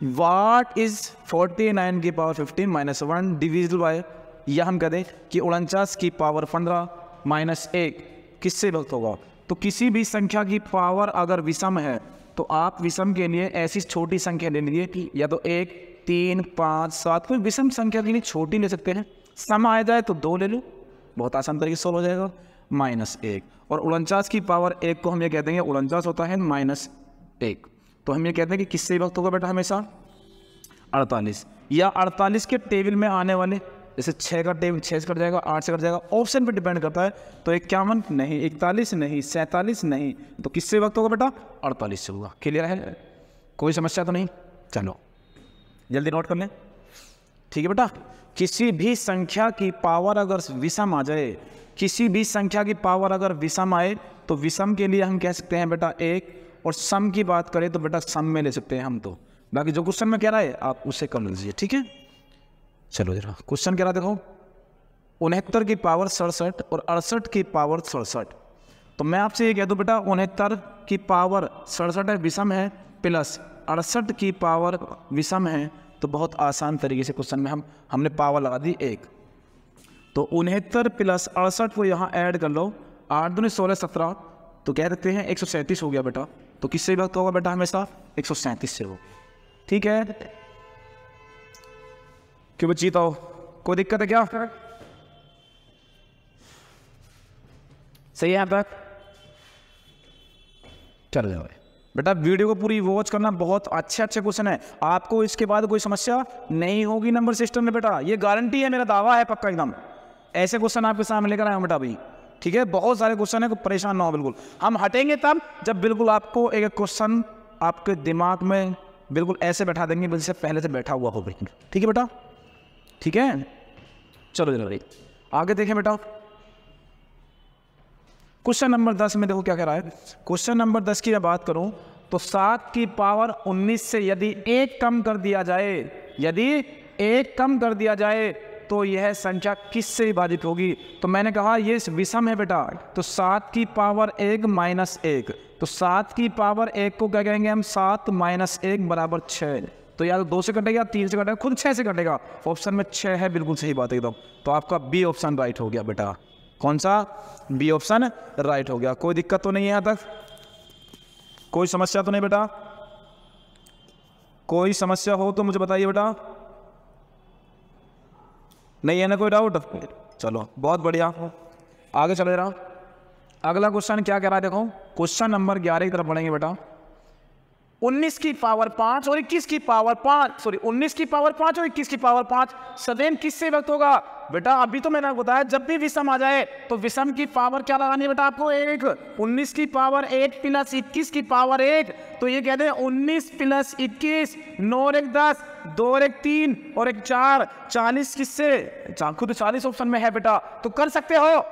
वाट इज 49 की पावर 15 माइनस 1 डिविजिबल बाय, या हम कहते हैं कि 49 की पावर 15 माइनस 1 किससे विभक्त होगा। तो किसी भी संख्या की पावर अगर विषम है तो आप विषम के लिए ऐसी छोटी संख्या ले लीजिए, या तो 1 3 5 7, कोई विषम संख्या के लिए छोटी ले सकते हैं। सम आ जाए तो 2 ले लो, बहुत आसान तरीके से सोल्व हो जाएगा। माइनस 1, और 49 की पावर 1 को हम ये कहते हैं 49 होता है माइनस 1, तो हम ये कहते हैं कि किससे विभक्त होगा बेटा हमेशा? 48, या 48 के टेबल में आने वाले, जैसे 6 का टेबल 6 से कट जाएगा, 8 से कट जाएगा, ऑप्शन पे डिपेंड करता है। तो 51 नहीं, 41 नहीं, 47 नहीं, तो किससे वक्त होगा बेटा? 48 से होगा, क्लियर है, कोई समस्या तो नहीं। चलो जल्दी नोट कर लें, ठीक है बेटा। किसी भी संख्या की पावर अगर विषम आ जाए, किसी भी संख्या की पावर अगर विषम आए तो विषम के लिए हम कह सकते हैं बेटा 1, और सम की बात करें तो बेटा सम में ले सकते हैं हम। तो बाकी जो क्वेश्चन में कह रहा है आप उसे कर लीजिए, ठीक है। चलो जरा क्वेश्चन कह रहा देखो, 69 की पावर 67 और 68 की पावर 67। तो मैं आपसे ये कह दूं बेटा 69 की पावर 67 है, विषम है, प्लस 68 की पावर विषम है, तो बहुत आसान तरीके से क्वेश्चन में हमने पावर लगा दी 1। तो 69 प्लस 68 को यहाँ ऐड कर लो, 8 दूनी 16 17, तो कह सकते हैं 137 हो गया बेटा। तो किससे विभक्त होगा बेटा हमेशा 137 से हो, ठीक है। क्यों बच्ची तो कोई दिक्कत है क्या? सही है यहाँ तक? चल जाओ बेटा, वीडियो को पूरी वॉच करना, बहुत अच्छे क्वेश्चन है। आपको इसके बाद कोई समस्या नहीं होगी नंबर सिस्टम में बेटा, ये गारंटी है, मेरा दावा है पक्का एकदम। ऐसे क्वेश्चन आपके सामने लेकर आया हूं बेटा भाई, ठीक है। बहुत सारे क्वेश्चन है, परेशान ना हो बिल्कुल। हम हटेंगे तब जब बिल्कुल आपको एक क्वेश्चन आपके दिमाग में बिल्कुल ऐसे बैठा देंगे जैसे पहले से बैठा हुआ हो बिल्कुल, ठीक है बेटा, ठीक है। चलो जरा आगे देखें बेटा, क्वेश्चन नंबर 10 में देखो क्या कह रहा है। क्वेश्चन नंबर 10 की मैं बात करूं तो 7 की पावर 19 से यदि 1 कम कर दिया जाए, यदि 1 कम कर दिया जाए तो यह संख्या किससे विभाजित होगी? तो मैंने कहा ये विषम है बेटा, तो 7 की पावर 1 माइनस 1, तो 7 की पावर 1 को क्या कहेंगे हम? 7 माइनस 1 बराबर 6। तो या तो 2 से कटेगा, 3 से कटेगा, खुद 6 से कटेगा। ऑप्शन में 6 है, बिल्कुल सही बात है एकदम। तो आपका बी ऑप्शन राइट हो गया बेटा। कौन सा? बी ऑप्शन राइट हो गया। कोई दिक्कत तो नहीं है यहाँ तक? कोई समस्या तो नहीं बेटा? कोई समस्या हो तो मुझे बताइए बेटा। नहीं है ना कोई डाउट? चलो बहुत बढ़िया, आगे चले रहा। अगला क्वेश्चन क्या कह रहा है देखो, क्वेश्चन नंबर 11 की तरफ बढ़ेंगे बेटा। 19 की पावर 5 और 21 की पावर 5, सॉरी 19 की पावर 5 और 21 की पावर 5 सदैव किससे व्यक्त होगा? बेटा अभी तो मैंने बताया जब भी विषम आ जाए तो विषम की पावर क्या लगानी है बेटा आपको? 1। 19 की पावर 1 प्लस 21 की पावर 1, तो ये कहते हैं 19 प्लस 21, 9 और 1 10, 2 और 1 3 और 1 4, 40 किससे? खुद 40 ऑप्शन में है बेटा, तो कर सकते हो।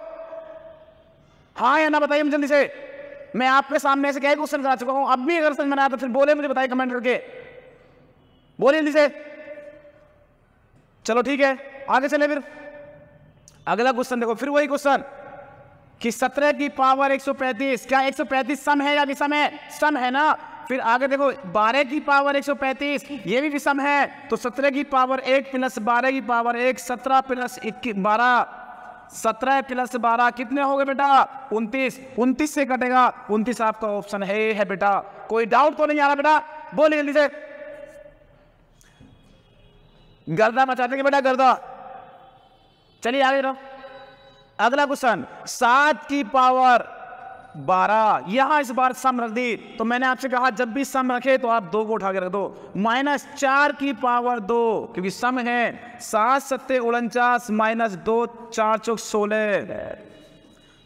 हाँ या ना बताइए जल्दी से। मैं आपके सामने ऐसे क्या क्वेश्चन करा चुका हूं, अब भी अगर समझ में आया तो फिर बोले, मुझे बताइए कमेंट करके, बोलिए जल्दी से। चलो ठीक है, आगे चले फिर। अगला क्वेश्चन देखो, फिर वही क्वेश्चन कि 17 की पावर 135, क्या 135 सम है या विषम है? सम है ना। फिर आगे देखो 12 की पावर 135, ये भी विषम है। तो 17 की पावर 1 प्लस 12 की पावर 1, 17 प्लस 12, 17 प्लस 12 कितने हो गए बेटा? 29। 29 से कटेगा, 29 आपका ऑप्शन है बेटा। कोई डाउट तो नहीं आ रहा बेटा? बोलिए जल्दी से। गर्दा मचा देंगे बेटा, गर्दा। चलिए आगे रहो। अगला क्वेश्चन 7 की पावर 12, यहां इस बार सम रख दी। तो मैंने आपसे कहा जब भी सम रखे तो आप 2 को उठा के रख दो। माइनस 4 की पावर 2, क्योंकि सम है। 7 7 49 माइनस 2 4 चौक 16,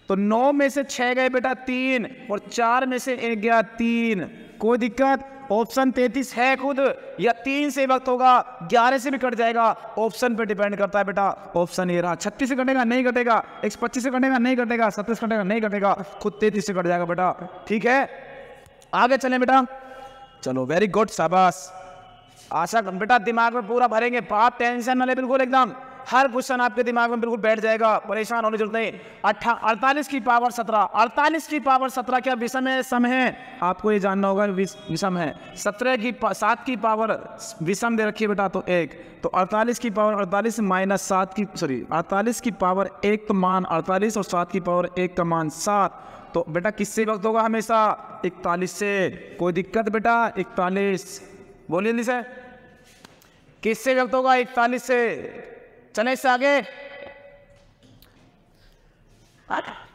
तो 9 में से 6 गए बेटा 3, और 4 में से 1 गया 3। कोई दिक्कत? ऑप्शन 33 है खुद, या 3 से वक्त होगा, 11 से भी कट जाएगा। ऑप्शन पे डिपेंड करता है बेटा। ऑप्शन ये रहा। 36 से कटेगा नहीं कटेगा, 125 से कटेगा नहीं कटेगा, 27 कटेगा नहीं कटेगा, खुद 33 से कट जाएगा बेटा, ठीक है। आगे चलें बेटा। चलो वेरी गुड, शाबाश। आशा बेटा दिमाग में पूरा भरेंगे, आप टेंशन न ले बिल्कुल एकदम। हर क्वेश्चन आपके दिमाग में बिल्कुल बैठ जाएगा, परेशान होने की जरूरत नहीं। 48 की पावर 17, 48 की पावर 17 क्या विषम है? सम है। आपको ये जानना होगा, विषम है। 7 की पावर विषम दे रखी है बेटा, तो 1। तो 48 की पावर 48 माइनस 7 की, सॉरी 48 की पावर 1 का मान 48 और 7 की पावर 1 का मान 7। तो बेटा किससे वक्त होगा? हमेशा 41 से। कोई दिक्कत बेटा? 41, बोलिए जल्दी से। किससे वक्त होगा? 41 से। चले इससे आगे,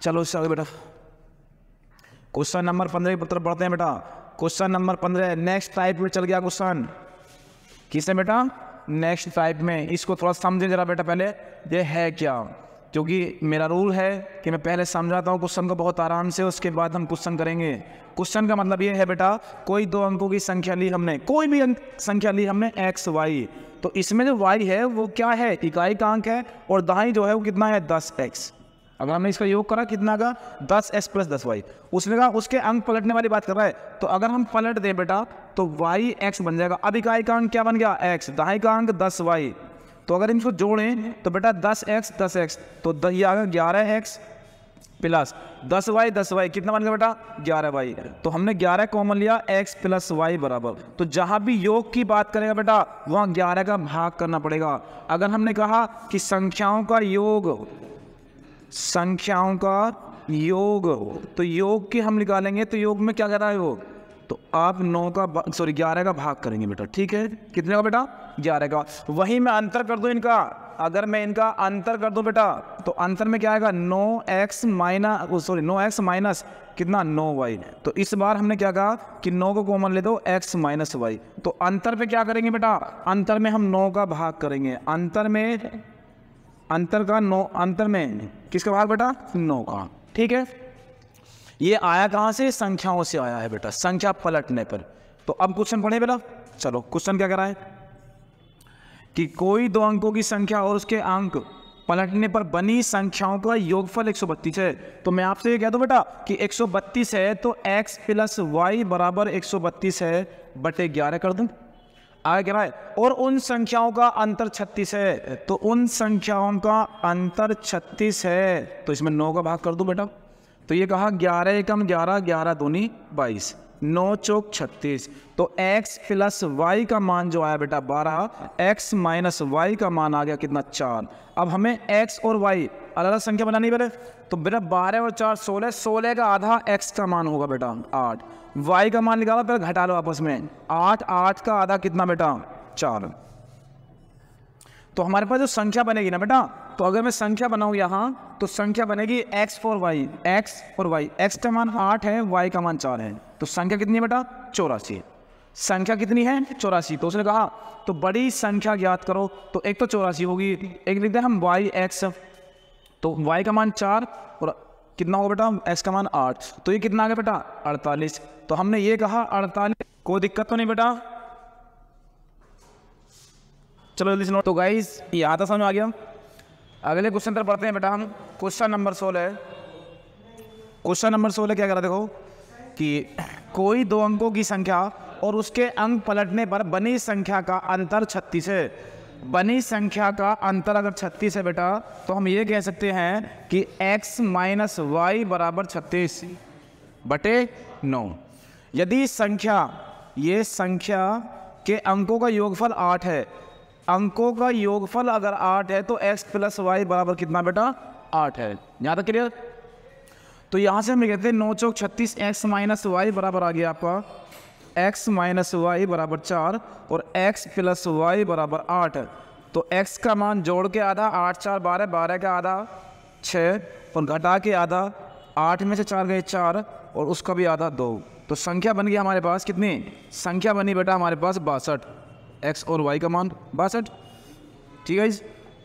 चलो इससे आगे बेटा। क्वेश्चन नंबर 15 की तरफ बढ़ते हैं बेटा। क्वेश्चन नंबर 15 नेक्स्ट टाइप में चल गया क्वेश्चन। किससे बेटा? नेक्स्ट टाइप में। इसको थोड़ा समझे जरा बेटा पहले, ये है क्या? क्योंकि मेरा रूल है कि मैं पहले समझाता हूँ क्वेश्चन को बहुत आराम से, उसके बाद हम क्वेश्चन करेंगे। क्वेश्चन का मतलब ये है बेटा, कोई दो अंकों की संख्या ली हमने, कोई भी संख्या ली हमने एक्स वाई, तो इसमें जो वाई है वो क्या है, इकाई का अंक है, और दाई जो है वो कितना है 10x। अगर हमने इसका योग करा कितना का 10x + 10y, उसने कहा उसके अंक पलटने वाली बात कर रहा है, तो अगर हम पलट दें बेटा तो y x बन जाएगा। अब इकाई का अंक क्या बन गया x, दाई का अंक 10y, तो अगर इनको जोड़ें तो बेटा 10x तो ये आ गया 11x प्लस 10y कितना बन गया बेटा 11y। तो हमने 11 कॉमन लिया, x + y बराबर, तो जहां भी योग की बात करेगा बेटा वहां 11 का भाग करना पड़ेगा। अगर हमने कहा कि संख्याओं का योग, तो योग की हम निकालेंगे, तो योग में क्या कह रहा है योग, तो आप 11 का भाग करेंगे बेटा, ठीक है। कितने का बेटा 11 का। वही मैं अंतर कर दूं इनका, अगर मैं इनका अंतर कर दूं बेटा तो अंतर में क्या आएगा 9x माइनस कितना 9y। तो इस बार हमने क्या कहा कि 9 को कॉमन ले दो, x - y, तो अंतर पे क्या करेंगे बेटा, अंतर में हम 9 का भाग करेंगे। अंतर में किसका भाग बेटा 9 का, ठीक है। ये आया कहाँ से, संख्याओं से आया है बेटा, संख्या पलटने पर। तो अब क्वेश्चन पढ़े बेटा, चलो क्वेश्चन क्या कह रहा है कि कोई दो अंकों की संख्या और उसके अंक पलटने पर बनी संख्याओं का योगफल 132 है। तो मैं आपसे ये कह दूं बेटा कि 132 है तो x + y बराबर 132 है बटे 11 कर दूं, आगे कह रहा है, और उन संख्याओं का अंतर 36 है, तो उन संख्याओं का अंतर 36 है, तो इसमें 9 का भाग कर दूं बेटा। तो ये कहा 11 एकम 11, 11 दूनी 22, 9 चौक 36, तो x + y का मान जो आया बेटा 12, x - y का मान आ गया कितना 4। अब हमें x और y अलग अलग संख्या बनानी है तो बेटा 12 और 4 16, 16 का आधा x का मान होगा बेटा 8, y का मान निकालो पहले घटा लो आपस में, 8 का आधा कितना बेटा 4। तो हमारे पास जो संख्या बनेगी ना बेटा, तो अगर मैं संख्या बनाऊं यहाँ तो संख्या बनेगी x और y, x का मान 8 है, y का मान 4 है, तो संख्या कितनी है बेटा 84। संख्या कितनी है 84। तो उसने कहा तो बड़ी संख्या ज्ञात करो, तो एक तो 84 होगी, एक लिखते हैं हम yx, तो y का मान 4 और कितना होगा बेटा x का मान 8, तो ये कितना आ गया बेटा 48। तो हमने ये कहा 48, कोई दिक्कत तो नहीं बेटा, चलो जल्दी से नोट। तो गाइस ये आता समझ आ गया। अगले क्वेश्चन पर पढ़ते हैं बेटा हम, क्वेश्चन नंबर 16। क्वेश्चन नंबर 16 क्या कर रहा है देखो कि कोई दो अंकों की संख्या और उसके अंक पलटने पर बनी संख्या का अंतर 36 है। बनी संख्या का अंतर अगर 36 है बेटा तो हम ये कह सकते हैं कि x - y बराबर 36 बटे 9। यदि ये संख्या के अंकों का योगफल 8 है, अंकों का योगफल अगर 8 है तो x + y बराबर कितना बेटा 8 है। यहाँ तक क्लियर। तो यहाँ से हम कहते हैं 9 चौक 36, x - y बराबर आ गया आपका x - y बराबर 4 और x + y बराबर 8। तो x का मान जोड़ के आधा 8 4 12, 12 का आधा 6 और घटा के आधा 8 में से 4 गए 4 और उसका भी आधा 2। तो संख्या बन गई हमारे पास कितनी, संख्या बनी बेटा हमारे पास 62, x और y का मान 62, ठीक है।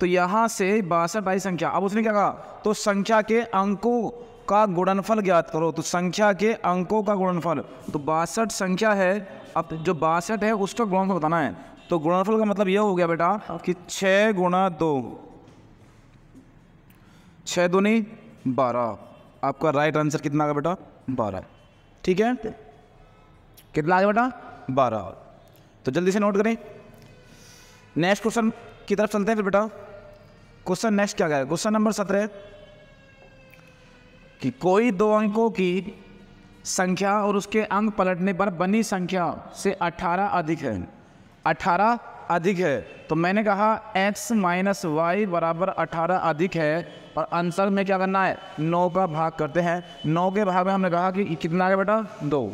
तो यहाँ से 62 आई संख्या। अब उसने क्या कहा, तो संख्या के अंकों का गुणनफल ज्ञात करो। तो संख्या के अंकों का गुणनफल, तो 62 संख्या है, अब जो 62 है उसका गुणनफल बताना है। तो गुणनफल का मतलब यह हो गया बेटा कि 6 × 2, 6 दूनी 12। आपका राइट आंसर कितना आ गया बेटा 12, ठीक है। कितना आ गया बेटा 12। तो जल्दी से नोट करें। नेक्स्ट क्वेश्चन की तरफ चलते हैं फिर बेटा। क्वेश्चन नेक्स्ट क्या है, क्वेश्चन नंबर 17 कि कोई दो अंकों की संख्या और उसके अंक पलटने पर बनी संख्या से 18 अधिक है। 18 अधिक है तो मैंने कहा x - y बराबर 18 अधिक है और आंसर में क्या करना है 9 का भाग करते हैं। 9 के भाग में हमने कहा कि कितना आ गया बेटा 2।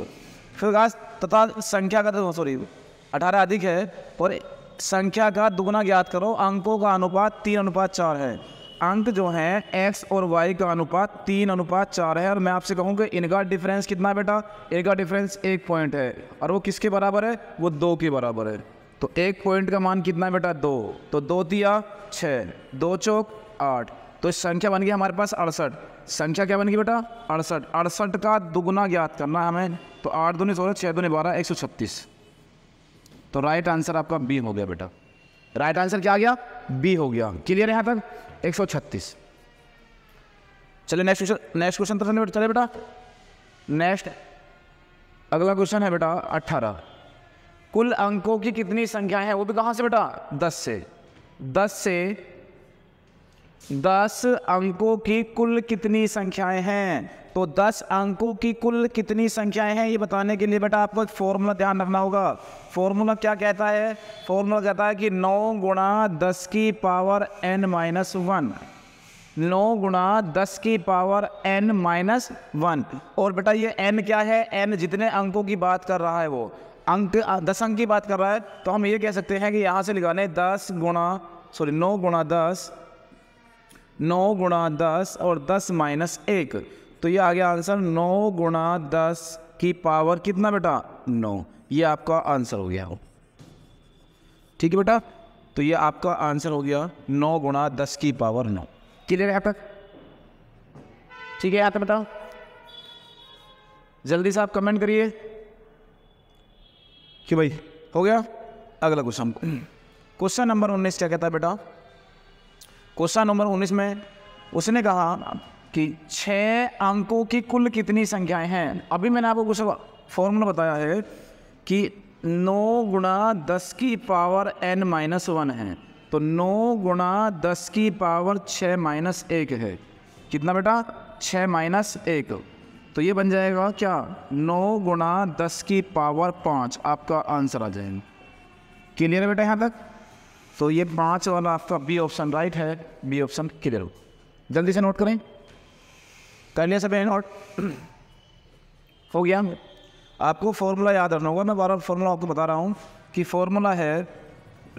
फिर तथा संख्या का 18 अधिक है और संख्या का दुगुना ज्ञात करो। अंकों का अनुपात 3:4 है। अंक जो हैं x और y का अनुपात 3:4 है और मैं आपसे कहूँ कि इनका डिफरेंस कितना है बेटा, इनका डिफरेंस 1 पॉइंट है और वो किसके बराबर है, वो 2 के बराबर है। तो 1 पॉइंट का मान कितना है बेटा 2, तो 2 × 3 = 6, 2 × 4 = 8। तो संख्या बन गई हमारे पास 68। संख्या क्या बन गई बेटा? 68। 68 का दुगुना ज्ञात करना है हमें, तो 8 दूनी 16, 6 दूनी 12, 136। तो राइट आंसर आपका बी हो गया बेटा। राइट आंसर क्या आ गया? बी हो गया। क्लियर है यहाँ तक? 136। चलिए नेक्स्ट क्वेश्चन तो चले बेटा। नेक्स्ट अगला क्वेश्चन है बेटा 18। कुल अंकों की कितनी संख्याएं हैं? वो भी कहाँ से बेटा? 10 से। 10 अंकों की कुल कितनी संख्याएं हैं? तो 10 अंकों की कुल कितनी संख्याएं हैं ये बताने के लिए बेटा आपको एक फॉर्मूला ध्यान रखना होगा। फॉर्मूला क्या कहता है? फॉर्मूला कहता है कि 9 गुणा 10 की पावर n-1। 9 गुणा 10 की पावर n-1। और बेटा ये n क्या है? n जितने अंकों की बात कर रहा है वो अंक 10 अंक की बात कर रहा है, तो हम ये कह सकते हैं कि यहाँ से निकालें 9 गुणा 10 और 10 माइनस 1, तो ये आ गया आंसर 9 गुणा 10 की पावर कितना बेटा? 9। ये आपका आंसर हो गया हो। ठीक है बेटा, तो ये आपका आंसर हो गया 9 गुणा 10 की पावर 9। क्लियर है यहाँ तक? ठीक है यहाँ तक बताओ, जल्दी से आप कमेंट करिए कि भाई हो गया। अगला क्वेश्चन नंबर 19 क्या कहता है बेटा? क्वेश्चन नंबर 19 में उसने कहा कि 6 अंकों की कुल कितनी संख्याएं हैं। अभी मैंने आपको कुछ फॉर्मूला बताया है कि 9 गुणा 10 की पावर n-1 है, तो 9 गुणा 10 की पावर 6 माइनस 1 है। कितना बेटा? 6 माइनस 1, तो ये बन जाएगा क्या? 9 गुणा 10 की पावर 5 आपका आंसर आ जाएगा। क्लियर है बेटा यहाँ तक? तो ये 5 वाला आपका बी ऑप्शन राइट है। बी ऑप्शन क्लियर हो। जल्दी से नोट करें। कर लिया सब नोट? हो गया। आपको फॉर्मूला याद रखना होगा। मैं बार बार फॉर्मूला आपको बता रहा हूँ कि फॉर्मूला है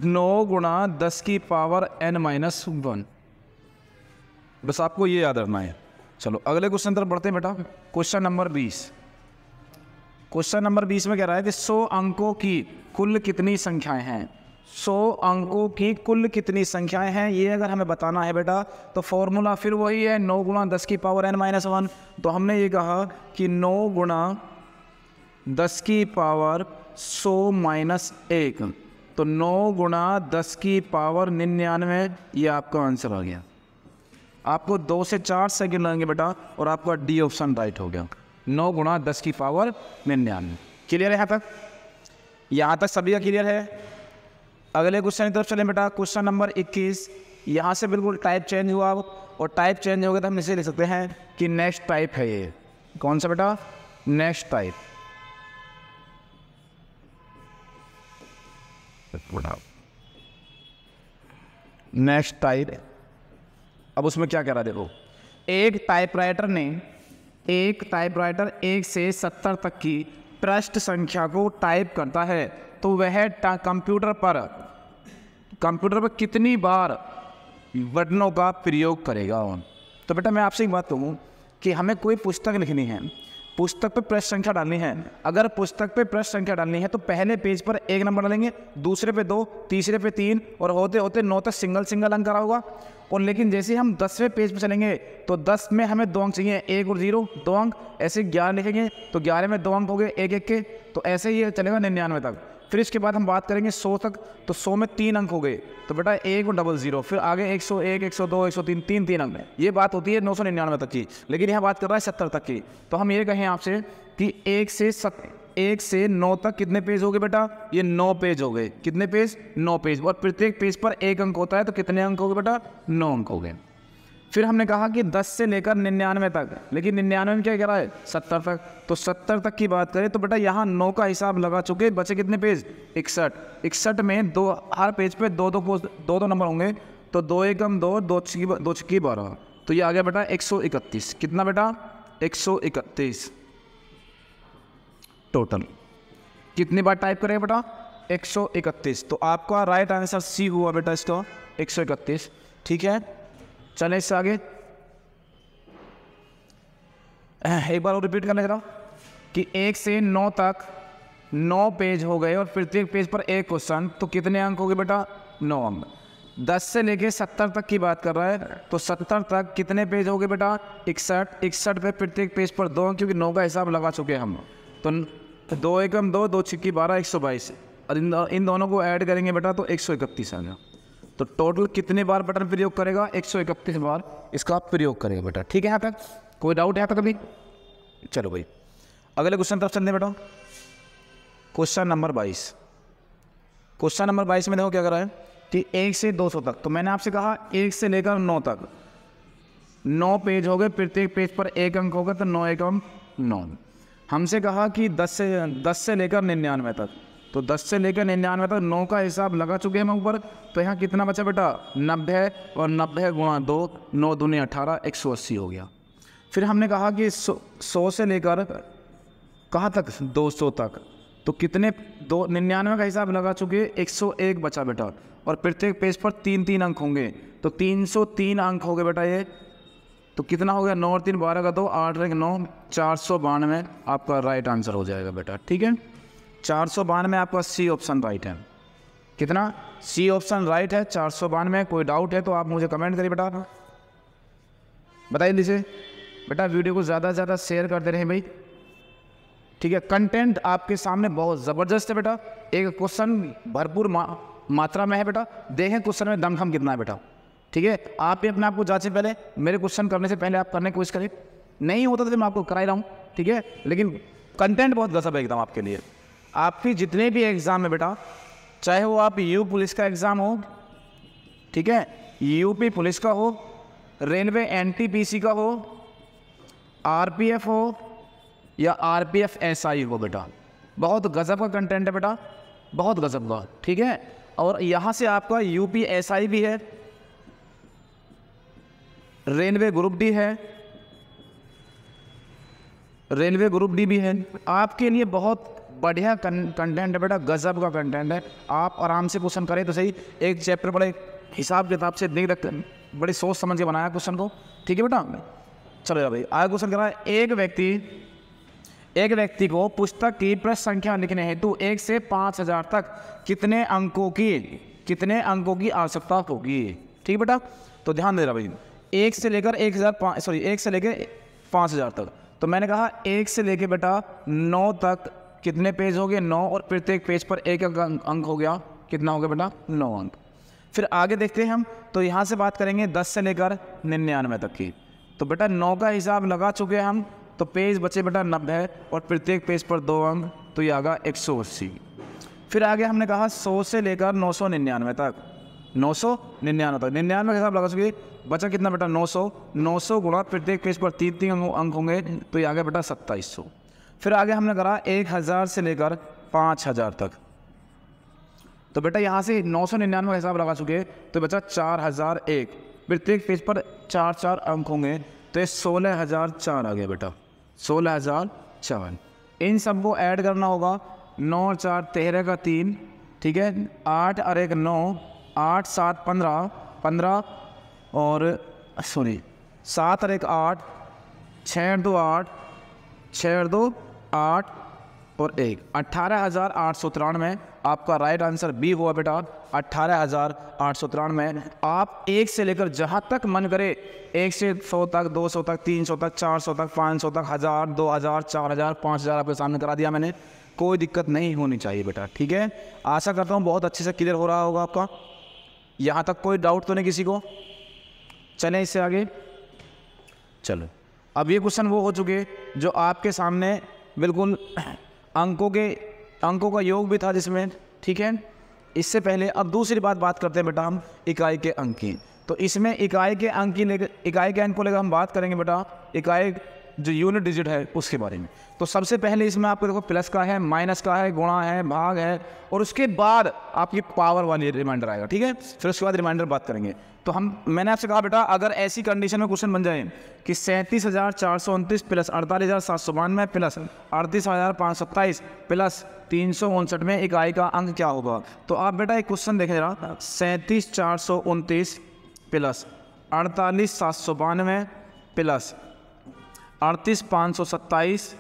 9 गुणा 10 की पावर n-1। बस आपको ये याद रखना है। चलो अगले क्वेश्चन तरफ बढ़ते हैं बेटा। Question number 20। क्वेश्चन नंबर 20 में कह रहा है कि 100 अंकों की कुल कितनी संख्याएं हैं? 100 अंकों की कुल कितनी संख्याएं हैं ये अगर हमें बताना है बेटा, तो फॉर्मूला फिर वही है 9 गुणा 10 की पावर n-1। तो हमने ये कहा कि 9 गुणा 10 की पावर 100 माइनस 1, तो 9 गुणा 10 की पावर 99। ये आपका आंसर आ गया। आपको 2 से 4 सेकंड लगेंगे बेटा और आपका डी ऑप्शन राइट हो गया। 9 गुणा 10 की पावर 99। क्लियर है यहाँ तक? यहाँ तक सभी का क्लियर है? अगले क्वेश्चन की तरफ चलें बेटा। Question number 21। यहाँ से बिल्कुल टाइप चेंज हुआ, और टाइप चेंज हो गया तो हम इसे लिख सकते हैं कि नेक्स्ट टाइप है। ये कौन सा बेटा? Next type. Next type. अब उसमें क्या कह रहा है देखो, एक टाइपराइटर 1 से 70 तक की पृष्ठ संख्या को टाइप करता है, तो वह कंप्यूटर पर कितनी बार बटनों का प्रयोग करेगा। तो बेटा मैं आपसे एक बात कहूँ कि हमें कोई पुस्तक लिखनी है, पुस्तक पे पृष्ठ संख्या डालनी है। अगर पुस्तक पे पृष्ठ संख्या डालनी है तो पहले पेज पर 1 नंबर डालेंगे, दूसरे पे 2, तीसरे पे 3, और होते होते 9 तक सिंगल अंक करा होगा। और लेकिन जैसे हम 10वें पेज पे चलेंगे तो 10 में हमें 2 अंक चाहिए, 1 और 0 2 अंक। ऐसे 11 लिखेंगे तो 11 में 2 अंक हो गए 1 के, तो ऐसे ही चलेगा 99 तक। फिर इसके बाद हम बात करेंगे 100 तक, तो 100 में 3 अंक हो गए, तो बेटा 1 और 00, फिर आगे 101, 102, 103, 3 अंक में। ये बात होती है 999 तक की, लेकिन यहाँ बात कर रहा है 70 तक की। तो हम ये कहें आपसे कि 1 से 9 तक कितने पेज हो गए बेटा? ये 9 पेज हो गए। कितने पेज? 9 पेज। और प्रत्येक पेज पर 1 अंक होता है, तो कितने अंक हो गए बेटा? 9 अंक हो गए। फिर हमने कहा कि 10 से लेकर 99 तक, लेकिन 99 में क्या कह रहा है? 70 तक। तो 70 तक की बात करें तो बेटा यहाँ 9 का हिसाब लगा चुके, बचे कितने पेज? 61 में हर पेज पे 2 नंबर होंगे, तो 2 एकम 2, 2 छक्की 12, तो ये आ गया बेटा 131। कितना बेटा? 131 टोटल। कितनी बार टाइप करेंगे बेटा? 131। तो आपका राइट आंसर सी हुआ बेटा इसका 131। ठीक है, चलें इससे आगे। एक बार और रिपीट करना जरा कि 1 से 9 तक 9 पेज हो गए और प्रत्येक पेज पर 1 क्वेश्चन, तो कितने अंक हो गए बेटा? 9 अंक। 10 से लेके 70 तक की बात कर रहा है, तो 70 तक कितने पेज हो गए बेटा? 61। 61 पे प्रत्येक पेज पर 2 अंक, क्योंकि 9 का हिसाब लगा चुके हैं हम। तो 2 एकम 2, 2 छिक्की 12, 122। और इन दोनों को ऐड करेंगे बेटा तो 131 आ गया। तो टोटल कितने बार बटन प्रयोग करेगा? 131 बार इसका प्रयोग करेगा बेटा। ठीक है, यहाँ तक कोई डाउट है यहाँ तक अभी? चलो भाई अगले क्वेश्चन तरफ चलते हैं बेटा। Question number 22। क्वेश्चन नंबर 22 में देखो क्या कर रहा है कि 1 से 200 तक। तो मैंने आपसे कहा 1 से लेकर 9 तक 9 पेज हो गए, प्रत्येक पेज पर 1 अंक होगा, तो 9 एकम 9। हमसे कहा कि 10 से लेकर 99 तक। तो 10 से लेकर 99 तक 9 का हिसाब लगा चुके हैं हम ऊपर। तो यहाँ कितना बचा बेटा? 90, और 90 गुणा 2, 9 दूनी 18, 180 हो गया। फिर हमने कहा कि 100 से लेकर कहाँ तक? 200 तक। तो कितने? 99 का हिसाब लगा चुके, 101 बचा बेटा, और प्रत्येक पेज पर 3 अंक होंगे, तो 303 अंक हो गए बेटा ये। तो कितना हो गया? 9 और 3 12 का 2, 8 और 1 9, 492 आपका राइट आंसर हो जाएगा बेटा। ठीक है, 492 आपका सी ऑप्शन राइट है। कितना? सी ऑप्शन राइट है, 492। कोई डाउट है तो आप मुझे कमेंट करिए बेटा, बताइए दीजिए बेटा। वीडियो को ज़्यादा से ज़्यादा शेयर करते रहें भाई। ठीक है, कंटेंट आपके सामने बहुत ज़बरदस्त है बेटा। एक क्वेश्चन भरपूर मात्रा में है बेटा। देखें क्वेश्चन में दमखम कितना है बेटा। ठीक है, आप भी अपने आप को जांचें, पहले मेरे क्वेश्चन करने से पहले आप करने की कोशिश करें। नहीं होता तो फिर मैं आपको करा ही रहा हूँ। ठीक है, लेकिन कंटेंट बहुत गजब है एकदम आपके लिए। आपकी जितने भी एग्ज़ाम है बेटा, चाहे वो आप यू पुलिस का एग्ज़ाम हो, ठीक है, यूपी पुलिस का हो, रेलवे एनटीपीसी का हो, आरपीएफ हो, या आरपीएफ एसआई हो बेटा, बहुत गजब का कंटेंट है बेटा, बहुत गजब का। ठीक है, और यहाँ से आपका यूपी एसआई भी है, रेलवे ग्रुप डी है, रेलवे ग्रुप डी भी है। आपके लिए बहुत बढ़िया कंटेंट है बेटा, गजब का कंटेंट है। आप आराम से क्वेश्चन करें तो सही। एक चैप्टर बड़े हिसाब किताब से देख रखते, बड़ी सोच समझ के बनाया क्वेश्चन को। ठीक है बेटा, चलो भाई आगे क्वेश्चन कर रहा है। एक व्यक्ति को पुस्तक की पृष्ठ संख्या लिखने हेतु 1 से 5000 तक कितने अंकों की आवश्यकता होगी? ठीक बेटा, तो ध्यान दे रहा भाई। 1 से लेकर 5000 तक। तो मैंने कहा 1 से लेकर बेटा 9 तक कितने पेज हो गए? 9, और प्रत्येक पेज पर 1 अंक हो गया। कितना हो गया बेटा? 9 अंक। फिर आगे देखते हैं हम, तो यहाँ से बात करेंगे 10 से लेकर 99 तक की। तो बेटा 9 का हिसाब लगा चुके हैं हम, तो पेज बचे बेटा 90, और प्रत्येक पेज पर 2 अंक, तो ये आ गया 180। फिर आगे हमने कहा 100 से लेकर 999 तक। 999 तक 99 का हिसाब लगा चुके, बचा कितना बेटा? 900 गुणा प्रत्येक पेज पर 3 अंक होंगे, तो ये आ गया बेटा 2700। फिर आगे हमने करा 1000 से लेकर 5000 तक। तो बेटा यहाँ से 999 का हिसाब लगा चुके, तो बचा 4001, प्रत्येक पेज पर 4 अंक होंगे, तो ये 16004 आ गया बेटा, 16004। इन सबको ऐड करना होगा। 9 और 4 13 का 3, ठीक है, 8 और 1 9, 8 7 15, 15 और 7 और 1 8, 6 और 2 8, 6 और 2 8 और 1 18893 आपका राइट आंसर बी हुआ बेटा। 18893। आप 1 से लेकर जहाँ तक मन करे, 1 से 100 तक, 200 तक, 300 तक, 400 तक, 500 तक, 1000, 2000, 4000, 5000 आपके सामने करा दिया मैंने। कोई दिक्कत नहीं होनी चाहिए बेटा। ठीक है, आशा करता हूँ बहुत अच्छे से क्लियर हो रहा होगा आपका। यहाँ तक कोई डाउट तो नहीं किसी को? चलें इससे आगे। चलो, अब ये क्वेश्चन वो हो चुके जो आपके सामने बिल्कुल अंकों का योग भी था जिसमें। ठीक है, इससे पहले अब दूसरी बात करते हैं बेटा हम इकाई के अंक की। तो इसमें इकाई के अंक को लेकर हम बात करेंगे बेटा, इकाई जो यूनिट डिजिट है उसके बारे में। तो सबसे पहले इसमें आपको देखो प्लस का है, माइनस का है, गुणा है, भाग है, और उसके बाद आपकी पावर वाली रिमाइंडर आएगा। ठीक है, फिर उसके बाद रिमाइंडर बात करेंगे। तो मैंने आपसे कहा बेटा, अगर ऐसी कंडीशन में क्वेश्चन बन जाए कि 37,429 प्लस 48,792 प्लस 38,527 प्लस 359 में इकाई का अंक क्या होगा, तो आप बेटा एक क्वेश्चन देखें जरा। 37,429 प्लस 48,792 प्लस 38,527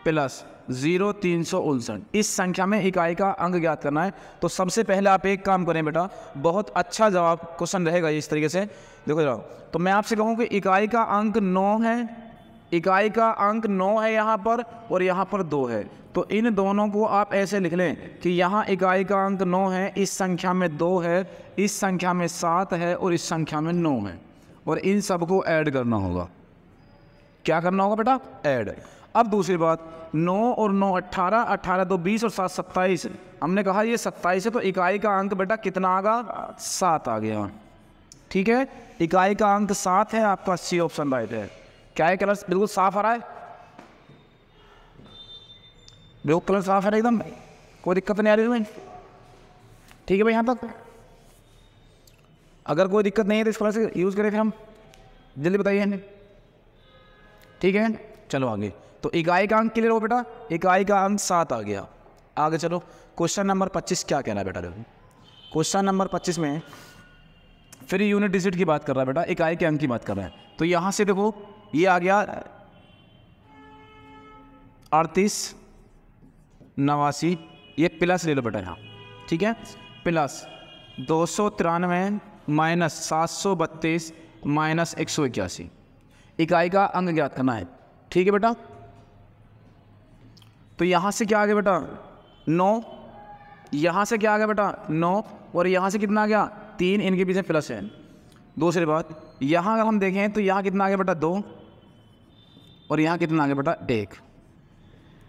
प्लस 0,359। इस संख्या में इकाई का अंक ज्ञात करना है। तो सबसे पहले आप एक काम करें बेटा, बहुत अच्छा जवाब क्वेश्चन रहेगा ये इस तरीके से। देखो जरा, तो मैं आपसे कहूँ कि इकाई का अंक 9 है, इकाई का अंक 9 है यहाँ पर, और यहाँ पर 2 है। तो इन दोनों को आप ऐसे लिख लें कि यहाँ इकाई का अंक 9 है, इस संख्या में 2 है, इस संख्या में 7 है, और इस संख्या में 9 है, और इन सबको ऐड करना होगा। क्या करना होगा बेटा? ऐड। अब दूसरी बात, 9 और 9 18, 18 2 20 और 7 27। हमने कहा ये 27 है, तो इकाई का अंक बेटा कितना आ गया? 7 आ गया। ठीक है, इकाई का अंक 7 है, आपका सी ऑप्शन राइट है। क्या है? कलर बिल्कुल साफ आ रहा है, बिल्कुल कलर साफ है ना एकदम, कोई दिक्कत नहीं आ रही तुम्हें? ठीक है भाई, यहाँ तक अगर कोई दिक्कत नहीं है तो इस कलर से यूज़ करें फिर हम, जल्दी बताइए। ठीक है, चलो आगे। तो इकाई का अंक क्लियर हो बेटा, इकाई का अंक 7 आ गया। आगे चलो, क्वेश्चन नंबर 25 क्या कहना है बेटा? देखो क्वेश्चन नंबर 25 में फिर यूनिट डिजिट की बात कर रहा है बेटा, इकाई के अंक की बात कर रहा है। तो यहाँ से देखो ये आ गया 38 89, ये प्लस ले लो बेटा यहाँ। ठीक है, प्लस 293 माइनस 732 माइनस 181, इकाई का अंक ज्ञात करना है। ठीक है बेटा, तो यहाँ से क्या आ गया बेटा? 9, यहाँ से क्या आ गया बेटा? 9, और यहाँ से कितना आ गया? 3, इनके पीछे प्लस है। दूसरी बात, यहाँ अगर हम देखें तो यहाँ कितना आ गया बेटा? 2, और यहाँ कितना आ गया बेटा? 1,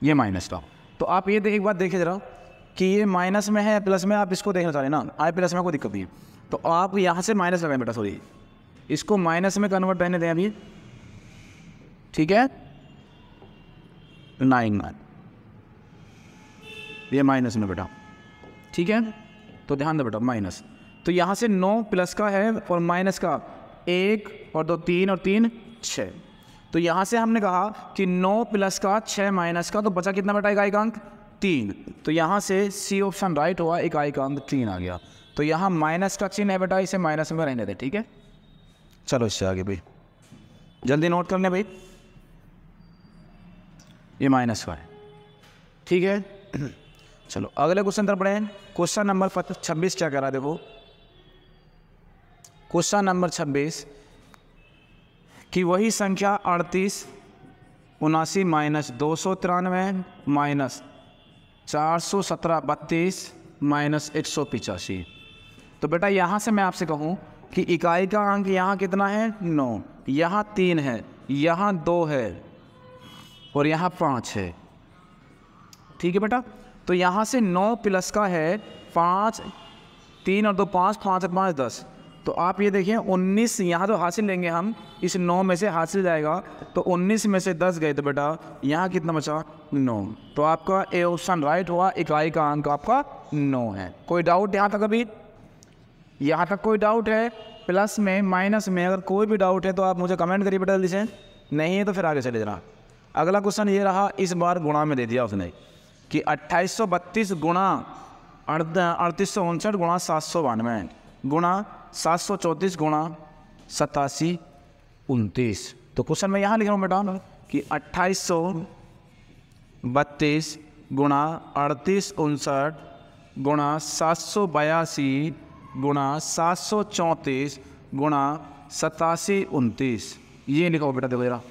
ये माइनस का। तो आप ये एक बात देखिए जरा कि ये माइनस में है प्लस में, आप इसको देखना चाह रहे हैं ना, आए प्लस में कोई दिक्कत नहीं है। तो आप यहाँ से माइनस लगाएं बेटा, सॉरी इसको माइनस में कन्वर्ट रहने दें अभी। ठीक है, 9 ये माइनस में बेटा। ठीक है, तो ध्यान दो बेटा माइनस, तो यहाँ से 9 प्लस का है और माइनस का 1 और 2 3 और 3 6। तो यहाँ से हमने कहा कि 9 प्लस का 6 माइनस का, तो बचा कितना बेटा? इकाई का अंक 3। तो यहाँ से सी ऑप्शन राइट हुआ, इकाई का अंक 3 आ गया। तो यहाँ माइनस का चिन्ह है बेटा, इसे माइनस में रहने दें। ठीक है, चलो इससे आगे भाई जल्दी नोट कर लें भाई, ये माइनस का है। ठीक है, चलो अगले क्वेश्चन तरफ बढ़े। क्वेश्चन नंबर 26 क्या कह रहा है? देखो क्वेश्चन नंबर 26 कि वही संख्या 38 79 माइनस 293 माइनस 417 32 माइनस 185। तो बेटा यहाँ से मैं आपसे कहूँ कि इकाई का अंक यहाँ कितना है? 9, यहाँ 3 है, यहाँ 2 है, और यहाँ 5 है। ठीक है बेटा, तो यहाँ से 9 प्लस का है 5, 3 और 2 5, 5 और 5 10। तो आप ये देखिए 19 यहाँ तो हासिल लेंगे हम, इस 9 में से हासिल जाएगा, तो 19 में से 10 गए, तो बेटा यहाँ कितना बचा? 9। तो आपका ए ऑप्शन राइट हुआ, इकाई का अंक आपका 9 है। कोई डाउट यहाँ तक? अभी यहाँ तक कोई डाउट है? प्लस में माइनस में अगर कोई भी डाउट है तो आप मुझे कमेंट करिए बेटा जल्दी से, नहीं है तो फिर आगे चले जाना। अगला क्वेश्चन ये रहा, इस बार गुणा में दे दिया उसने कि 2832 गुणा 3859 गुणा 792 गुणा 734 गुणा 8729। तो क्वेश्चन मैं यहाँ लिख रहा हूँ बेटा कि 2832 गुणा 3859 गुणा 782 गुणा 734 गुणा 8729, ये लिखा हो बेटा। देखो जरा,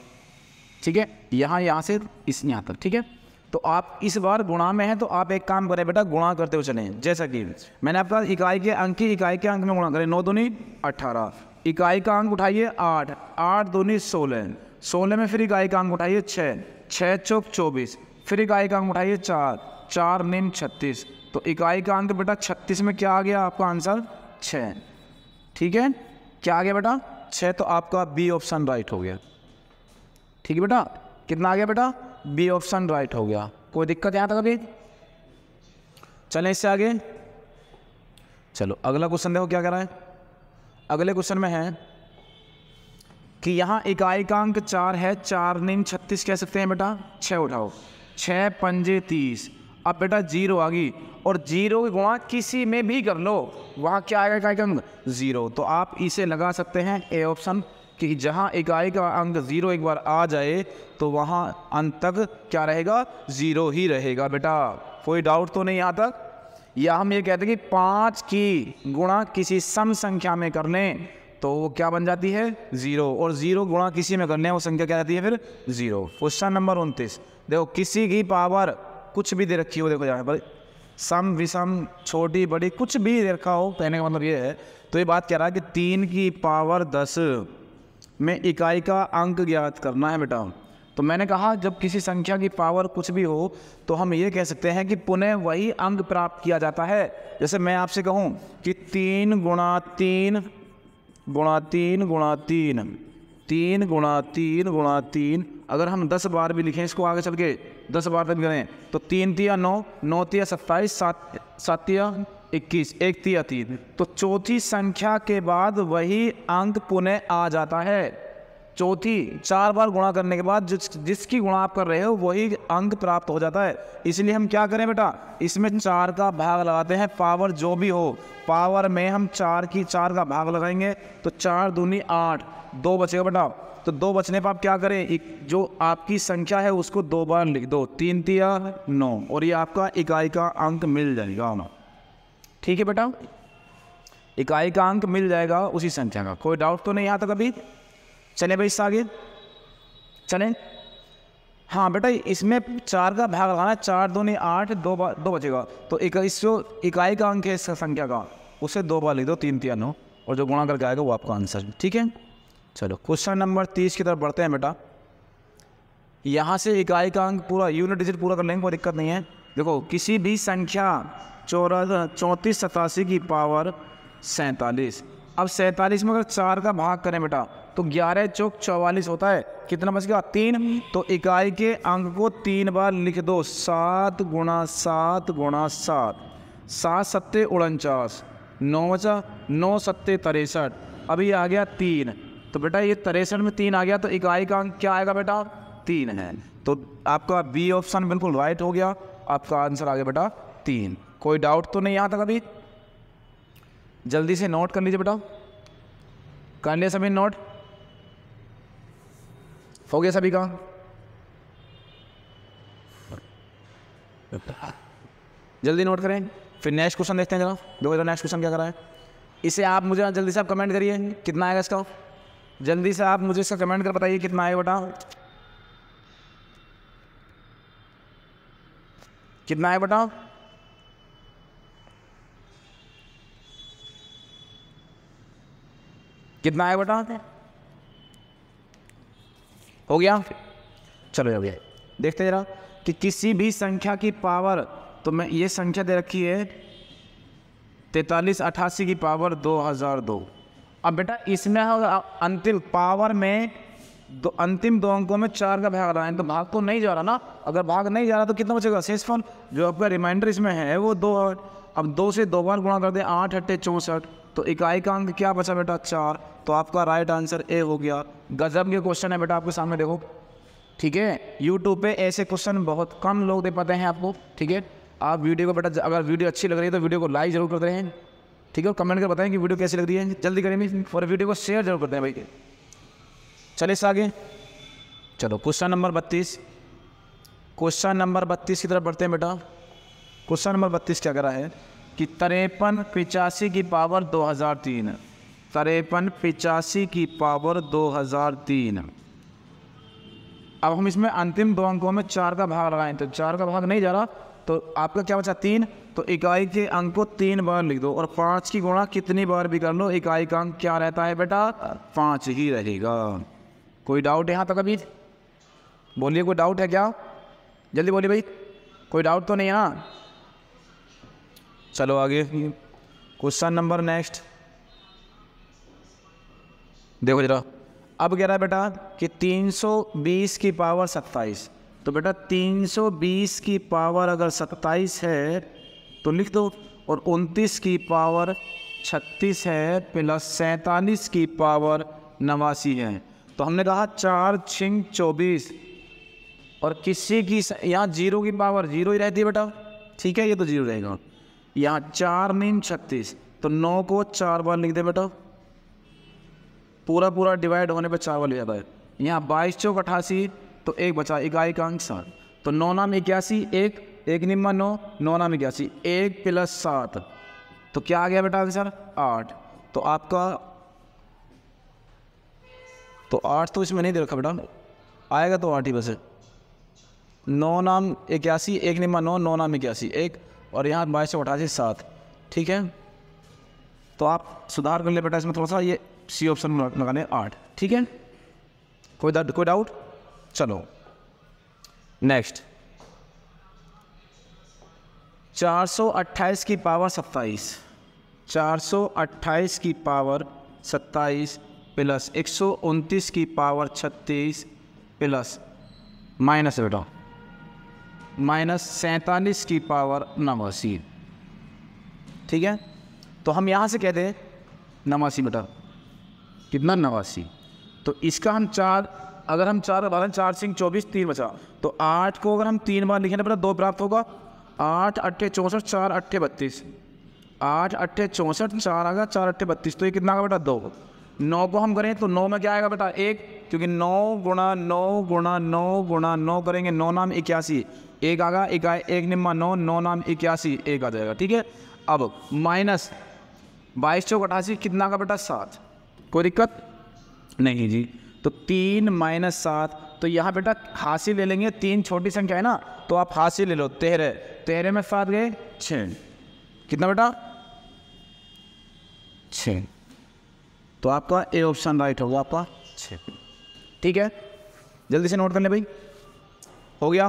ठीक है, यहाँ से इस यहाँ तक। ठीक है, तो आप इस बार गुणा में हैं तो आप एक काम करें बेटा, गुणा करते हुए चलें। जैसा कि मैंने आपका इकाई के अंक में गुणा करें, 9 दूनी 18, इकाई का अंक उठाइए 8, 8 दूनी 16, 16 में फिर इकाई का अंक उठाइए 6, 6 चौक 24, फिर इकाई का अंक उठाइए 4, 4 निम 36। तो इकाई का अंक बेटा 36 में क्या आ गया आपका आंसर? 6। ठीक है, क्या आ गया बेटा? 6। तो आपका बी ऑप्शन राइट हो गया। ठीक है बेटा, कितना आ गया बेटा? बी ऑप्शन राइट हो गया। कोई दिक्कत यहाँ तक अभी? चलें इससे आगे। चलो अगला क्वेश्चन देखो क्या कह रहा है। अगले क्वेश्चन में है कि यहाँ इकाई का अंक 4 है, 4 निम 36 कह सकते हैं बेटा। 6 उठाओ, 6 पंजे 30। अब बेटा 0 आ गई, और 0 की गुणा किसी में भी कर लो, वहाँ क्या आएगा इकाई का अंक? 0। तो आप इसे लगा सकते हैं ए ऑप्शन कि जहाँ इकाई का अंक 0 एक बार आ जाए तो वहाँ अंत तक क्या रहेगा, 0 ही रहेगा बेटा। कोई डाउट तो नहीं यहाँ तक। या हम ये कहते हैं कि 5 की गुणा किसी सम संख्या में कर लें तो वो क्या बन जाती है, 0, और 0 गुणा किसी में कर लें वो संख्या क्या जाती है फिर 0। क्वेश्चन नंबर 29 देखो, किसी की पावर कुछ भी दे रखी हो, देखो यहाँ पर सम विषम छोटी बड़ी कुछ भी दे रखा हो, कहने का मतलब ये है। तो ये बात कह रहा है कि 3 की पावर 10 में इकाई का अंक ज्ञात करना है बेटा। तो मैंने कहा जब किसी संख्या की पावर कुछ भी हो तो हम ये कह सकते हैं कि पुनः वही अंक प्राप्त किया जाता है। जैसे मैं आपसे कहूँ कि 3 गुणा 3 गुणा 3 गुणा 3 3 गुणा 3 गुणा 3, अगर हम 10 बार भी लिखें इसको आगे चल के 10 बार तक करें तो 3 तिया 9, 9 तिया 27, 7 तिया 21, 1 तिया 3, तो चौथी संख्या के बाद वही अंक पुनः आ जाता है। चौथी 4 बार गुणा करने के बाद जिसकी गुणा आप कर रहे हो वही अंक प्राप्त हो जाता है। इसलिए हम क्या करें बेटा, इसमें 4 का भाग लगाते हैं, पावर जो भी हो, पावर में हम 4 का भाग लगाएंगे तो 4 दूनी 8, 2 बचेगा बेटा। तो 2 बचने पर आप क्या करें, जो आपकी संख्या है उसको 2 बार लिख दो, 3 तिया 9, और ये आपका इकाई का अंक मिल जाएगा। ठीक है बेटा, इकाई का अंक मिल जाएगा उसी संख्या का। कोई डाउट तो नहीं यहाँ तक अभी। चलें भाई इससे आगे चलें। हाँ बेटा, इसमें 4 का भाग लगाना है, 4 दूनी 8, 2 बचेगा, तो इकाई का अंक है इस संख्या का, उसे 2 बार लिख दो, 3 तिया 9, और जो गुणा करके आएगा वो आपका आंसर। ठीक है, चलो क्वेश्चन नंबर 30 की तरफ बढ़ते हैं बेटा। यहाँ से इकाई का अंक पूरा यूनिट डिजिट पूरा कर लेंगे, कोई दिक्कत नहीं है। देखो, किसी भी संख्या 34 87 की पावर 47, अब 47 में अगर 4 का भाग करें बेटा तो 11 चौक 44 होता है, कितना बच गया 3, तो इकाई के अंक को 3 बार लिख दो, 7 गुणा 7 गुणा 7, 7 सत्ते 49, 9 बचा, 9 सत्ते 63, अभी आ गया 3, तो बेटा ये 63 में 3 आ गया, तो इकाई का अंक क्या आएगा बेटा 3 है। तो आपका बी ऑप्शन बिल्कुल राइट हो गया, आपका आंसर आ गया बेटा 3। कोई डाउट तो नहीं यहाँ तक अभी। जल्दी से नोट कर लीजिए बेटा, कर लिया सभी नोट, हो गया सभी का। जल्दी नोट करें, फिर नेक्स्ट क्वेश्चन देखते हैं जरा। देखो नेक्स्ट क्वेश्चन क्या करा है, इसे आप मुझे जल्दी से आप कमेंट करिए कितना आएगा इसका, जल्दी से आप मुझे इसका कमेंट कर बताइए कितना आएगा बेटा, कितना आएगा बेटा। कितना आएगा बेटा, हो गया। चलो भैया देखते जरा कि किसी भी संख्या की पावर, तो मैं ये संख्या दे रखी है 43 88 की पावर 2002। अब बेटा इसमें अंतिम पावर में अंतिम 2 अंकों में 4 का भाग रहा है, तो भाग तो नहीं जा रहा ना, अगर भाग नहीं जा रहा तो कितना बचेगा शेषफल, जो आपका रिमाइंडर इसमें है वो 2। अब 2 से 2 बार गुणा कर दे, 8 8 64, तो इकाई का अंक क्या बचा बेटा 4, तो आपका राइट आंसर ए हो गया। गजब के क्वेश्चन है बेटा आपके सामने, देखो ठीक है। यूट्यूब पे ऐसे क्वेश्चन बहुत कम लोग दे पाते हैं आपको, ठीक है। आप वीडियो को बेटा, अगर वीडियो अच्छी लग रही है तो वीडियो को लाइक जरूर करते रहें, ठीक है, और कमेंट कर बताएं कि वीडियो कैसी लग रही है, जल्दी करें, और वीडियो को शेयर जरूर करते हैं भाई। चलिए इससे आगे चलो, क्वेश्चन नंबर 32, क्वेश्चन नंबर 32 की तरफ बढ़ते हैं बेटा। क्वेश्चन नंबर 32 क्या करा है कि 53 85 की पावर 2003, 53 85 की पावर 2003। अब हम इसमें अंतिम 2 अंकों में 4 का भाग लगाएं, तो 4 का भाग नहीं जा रहा, तो आपका क्या बचा 3, तो इकाई के अंक को 3 बार लिख दो, और 5 की गुणा कितनी बार भी कर लो, इकाई का अंक क्या रहता है बेटा 5 ही रहेगा। कोई डाउट है यहाँ तक अभी, बोलिए कोई डाउट है क्या, जल्दी बोलिए भाई, कोई डाउट तो नहीं है ना। चलो आगे क्वेश्चन नंबर नेक्स्ट देखो जरा। अब कह रहा है बेटा कि 320 की पावर 27, तो बेटा 320 की पावर अगर 27 है तो लिख दो, और 29 की पावर 36 है, प्लस 47 की पावर 89 है। तो हमने कहा 4 6 24, और किसी की यहाँ 0 की पावर 0 ही रहती है बेटा, ठीक है, ये तो 0 रहेगा। यहाँ 4 9 36, तो 9 को 4 बार लिख दे बेटा, पूरा पूरा डिवाइड होने पर 4 वाले जाता है। यहाँ 22 चौक 88, तो 1 बचा, इकाई का अंक 7। तो 9 नाम 81, 1 निम्मा 9, 9 नाम 81, 1 + 7, तो क्या आ गया बेटा आंसर 8। तो आपका तो 8 तो इसमें नहीं दे रखा बेटा, आएगा तो 8 ही बस है। 9 नाम 81, 1 निम्मा 9, 9 नाम 81, 1, और यहाँ 22 चौक 88, 7। ठीक है, तो आप सुधार कर ले बेटा इसमें थोड़ा सा, ये सी ऑप्शन लगाने 8। ठीक है, कोई डाउट? चलो नेक्स्ट, 428 की पावर 27, 428 की पावर 27 प्लस 129 की पावर 36 प्लस माइनस बेटा माइनस 47 की पावर 89। ठीक है, तो हम यहाँ से कहते हैं 89 बेटा, कितना 89। तो इसका हम 4, अगर हम 4 बार 4 सिंह 24, 3 बचा, तो 8 को अगर हम 3 बार लिखें बेटा 2 प्राप्त होगा। 8 8 64, 4 8 32, 8 8 64, 4 आएगा, 4 8 32, तो ये कितना आएगा बेटा 2। 9 को हम करें तो 9 में क्या आएगा बेटा 1, क्योंकि 9 गुणा 9 गुणा 9 गुणा 9 करेंगे, 9 नाम 81, 1 आएगा, 1 निम्मा 9, 9 नाम 81, 1 आ जाएगा। ठीक है, अब माइनस 22 चौक 88, कितना का बेटा 7, कोई दिक्कत नहीं जी। तो 3 - 7, तो यहाँ बेटा हासिल ले लेंगे, 3 छोटी संख्या है ना, तो आप हासिल ले लो 13, 13 में 7 गए 6, कितना बेटा 6। तो आपका ए ऑप्शन राइट होगा, आपका 6। ठीक है, जल्दी से नोट कर ले भाई, हो गया,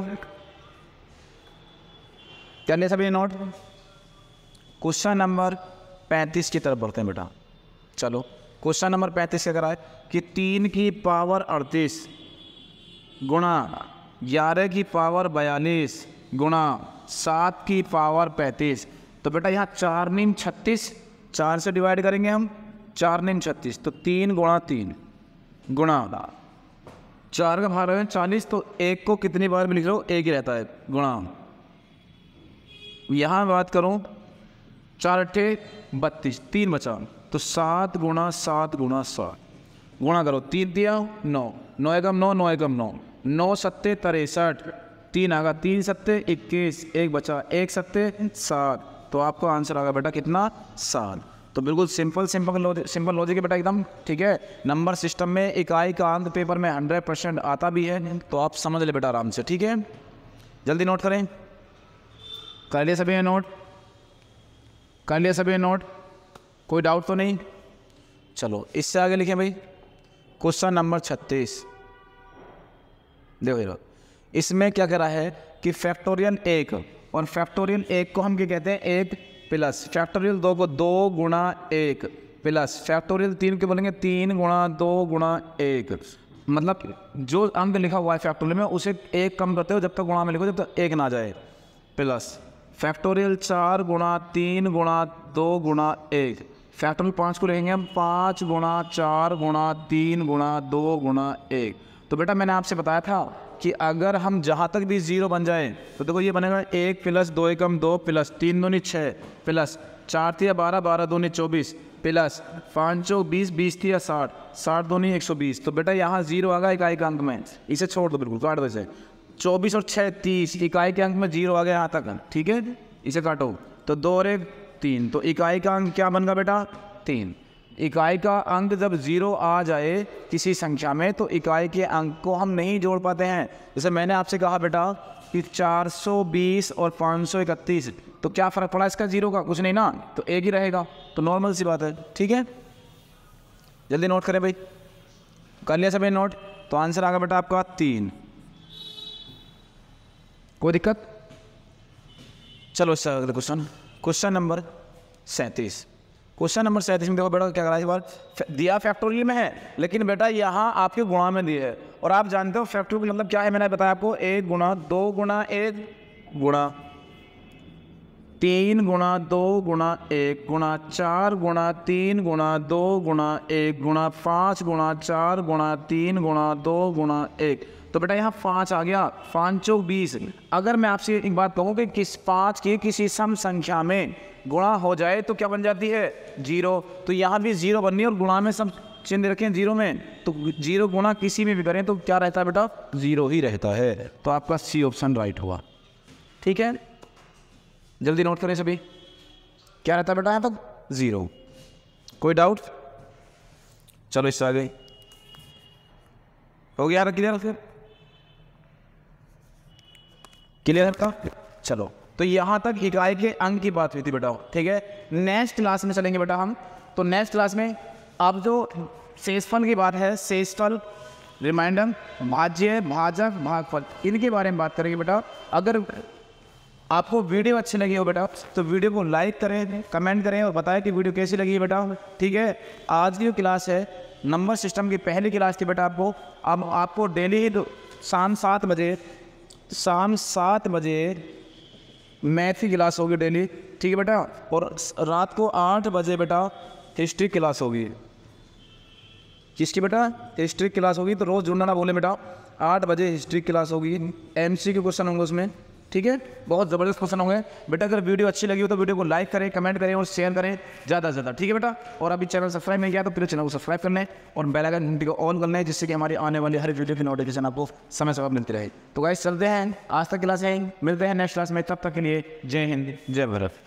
कर ले सभी नोट। क्वेश्चन नंबर 35 की तरफ बढ़ते हैं बेटा। चलो क्वेश्चन नंबर 35 क्या करा है कि 3 की पावर 38 गुणा 11 की पावर 42 गुणा 7 की पावर 35। तो बेटा यहाँ 4 × 36, 4 से डिवाइड करेंगे हम, 4 × 36, तो 3 × 3 गुणा 4 का भाग है 40, तो 1 को कितनी बार भी लिख लो 1 ही रहता है, गुणा, यहाँ बात करूँ 4 8 32, 3 बचा, तो 7 × 7 × 7 गुणा करो, 3 दिया 9, 9 एकम 9, 9 एकम 9, 9 7 63, 3 आगा, 3 7 21, 1 बचा, 1 7 7, तो आपका आंसर आगा बेटा कितना 7। तो बिल्कुल सिंपल लॉजिक है बेटा एकदम। ठीक है, नंबर सिस्टम में इकाई का अंक पेपर में 100% आता भी है, तो आप समझ ले बेटा आराम से। ठीक है, जल्दी नोट करें, कर लिए सभी नोट, कर लिया सभी नोट, कोई डाउट तो नहीं? चलो इससे आगे लिखें भाई, क्वेश्चन नंबर 36। देखो इसमें क्या करा है कि फैक्टोरियल 1 और फैक्टोरियल 1 को हम क्या कहते हैं 1 प्लस फैक्टोरियल 2 को 2 × 1 प्लस फैक्टोरियल 3 के बोलेंगे 3 × 2 × 1। मतलब जो अंक लिखा हुआ है फैक्टोरियल में उसे 1 कम करते हो जब तक गुणा में लिखो, जब तक 1 ना जाए, प्लस फैक्टोरियल 4 × 3 × 2 × 1। फैक्टोरियल 5 को लेंगे हम 5 × 4 × 3 × 2 × 1। तो बेटा मैंने आपसे बताया था कि अगर हम जहाँ तक भी 0 बन जाए तो देखो ये बनेगा 1 प्लस 2 एकम 2 प्लस 3 दूनी 6 प्लस 4 तिया 12 12 दूनी 24 प्लस 5 चौक 20 20 तिया 60 60 दूनी 120। तो बेटा यहाँ 0 आ गया इकाई के अंक में, इसे छोड़ दो बिल्कुल, काट दो इसे। 24 और 6 30, इकाई के अंक में 0 आ गया यहाँ तक। ठीक है, इसे काटो, तो 2 और 1 3, तो इकाई का अंक क्या बन गया बेटा 3। इकाई का अंक जब 0 आ जाए किसी संख्या में तो इकाई के अंक को हम नहीं जोड़ पाते हैं। जैसे मैंने आपसे कहा बेटा कि 420 और 531, तो क्या फ़र्क पड़ा इसका 0 का? कुछ नहीं ना, तो 1 ही रहेगा, तो नॉर्मल सी बात है। ठीक है, जल्दी नोट करें भाई, कर लिया सभी नोट, तो आंसर आ गया बेटा आपका 3। कोई दिक्कत? चलो इससे अगले क्वेश्चन नंबर 37। क्वेश्चन नंबर 37 में देखो बेटा क्या करा है, इस बार दिया फैक्टोरियल में है लेकिन बेटा यहाँ आपके गुणा में दिए है, और आप जानते हो फैक्टोरियल मतलब क्या है, मैंने बताया आपको 1 × 2 × 1 गुणा 3 × 2 × 1 गुणा 4 × 3 × 2 × 1 गुणा 5 × 4 × 3 × 2 × 1। तो बेटा यहाँ 5 आ गया, 5 चौक 20। अगर मैं आपसे एक बात कहूँ कि 5 की किसी सम संख्या में गुणा हो जाए तो क्या बन जाती है 0, तो यहाँ भी 0 बननी है और गुणा में सब चिन्ह रखें जीरो में, तो जीरो गुना किसी में भी करें तो क्या रहता है बेटा, जीरो ही रहता है। तो आपका सी ऑप्शन राइट हुआ। ठीक है, जल्दी नोट करें सभी, क्या रहता है बेटा यहाँ तक, जीरो। कोई डाउट? चलो इससे आ गई, हो गया क्लियर? फिर क्लियर का? चलो, तो यहाँ तक इकाई के अंक की बात हुई थी बेटा। ठीक है, नेक्स्ट क्लास में चलेंगे बेटा हम। तो नेक्स्ट क्लास में अब जो शेषफल की बात है, शेषफल, रिमाइंडर, भाज्य, भाजक, भागफल, इनके बारे में बात करेंगे बेटा। अगर आपको वीडियो अच्छी लगी हो बेटा तो वीडियो को लाइक करें, कमेंट करें और बताएं कि वीडियो कैसी लगी है बेटा। ठीक है, आज की जो क्लास है नंबर सिस्टम की पहली क्लास थी बेटा आपको। अब आपको डेली ही शाम 7 बजे मैथ की क्लास होगी डेली। ठीक है बेटा, और रात को 8 बजे बेटा हिस्ट्री क्लास होगी। किसकी बेटा? हिस्ट्री क्लास होगी। तो रोज़ जुड़ना ना बोले बेटा, 8 बजे हिस्ट्री क्लास होगी। MCQ क्वेश्चन होंगे उसमें। ठीक है, बहुत ज़बरदस्त क्वेश्चन होंगे बेटा। अगर वीडियो अच्छी लगी हो तो वीडियो को लाइक करें, कमेंट करें और शेयर करें ज़्यादा से ज़्यादा। ठीक है बेटा, और अभी चैनल सब्सक्राइब नहीं किया तो फिर चैनल को सब्सक्राइब करना है और बेल आइकन घंटी को ऑन करना है, जिससे कि हमारी आने वाली हर वीडियो की नोटिफिकेशन आपको समय समय मिलती रहे। तो गाइस चलते हैं, आज तक क्लास है, मिलते हैं नेक्स्ट क्लास में। तब तक के लिए जय हिंद, जय भारत।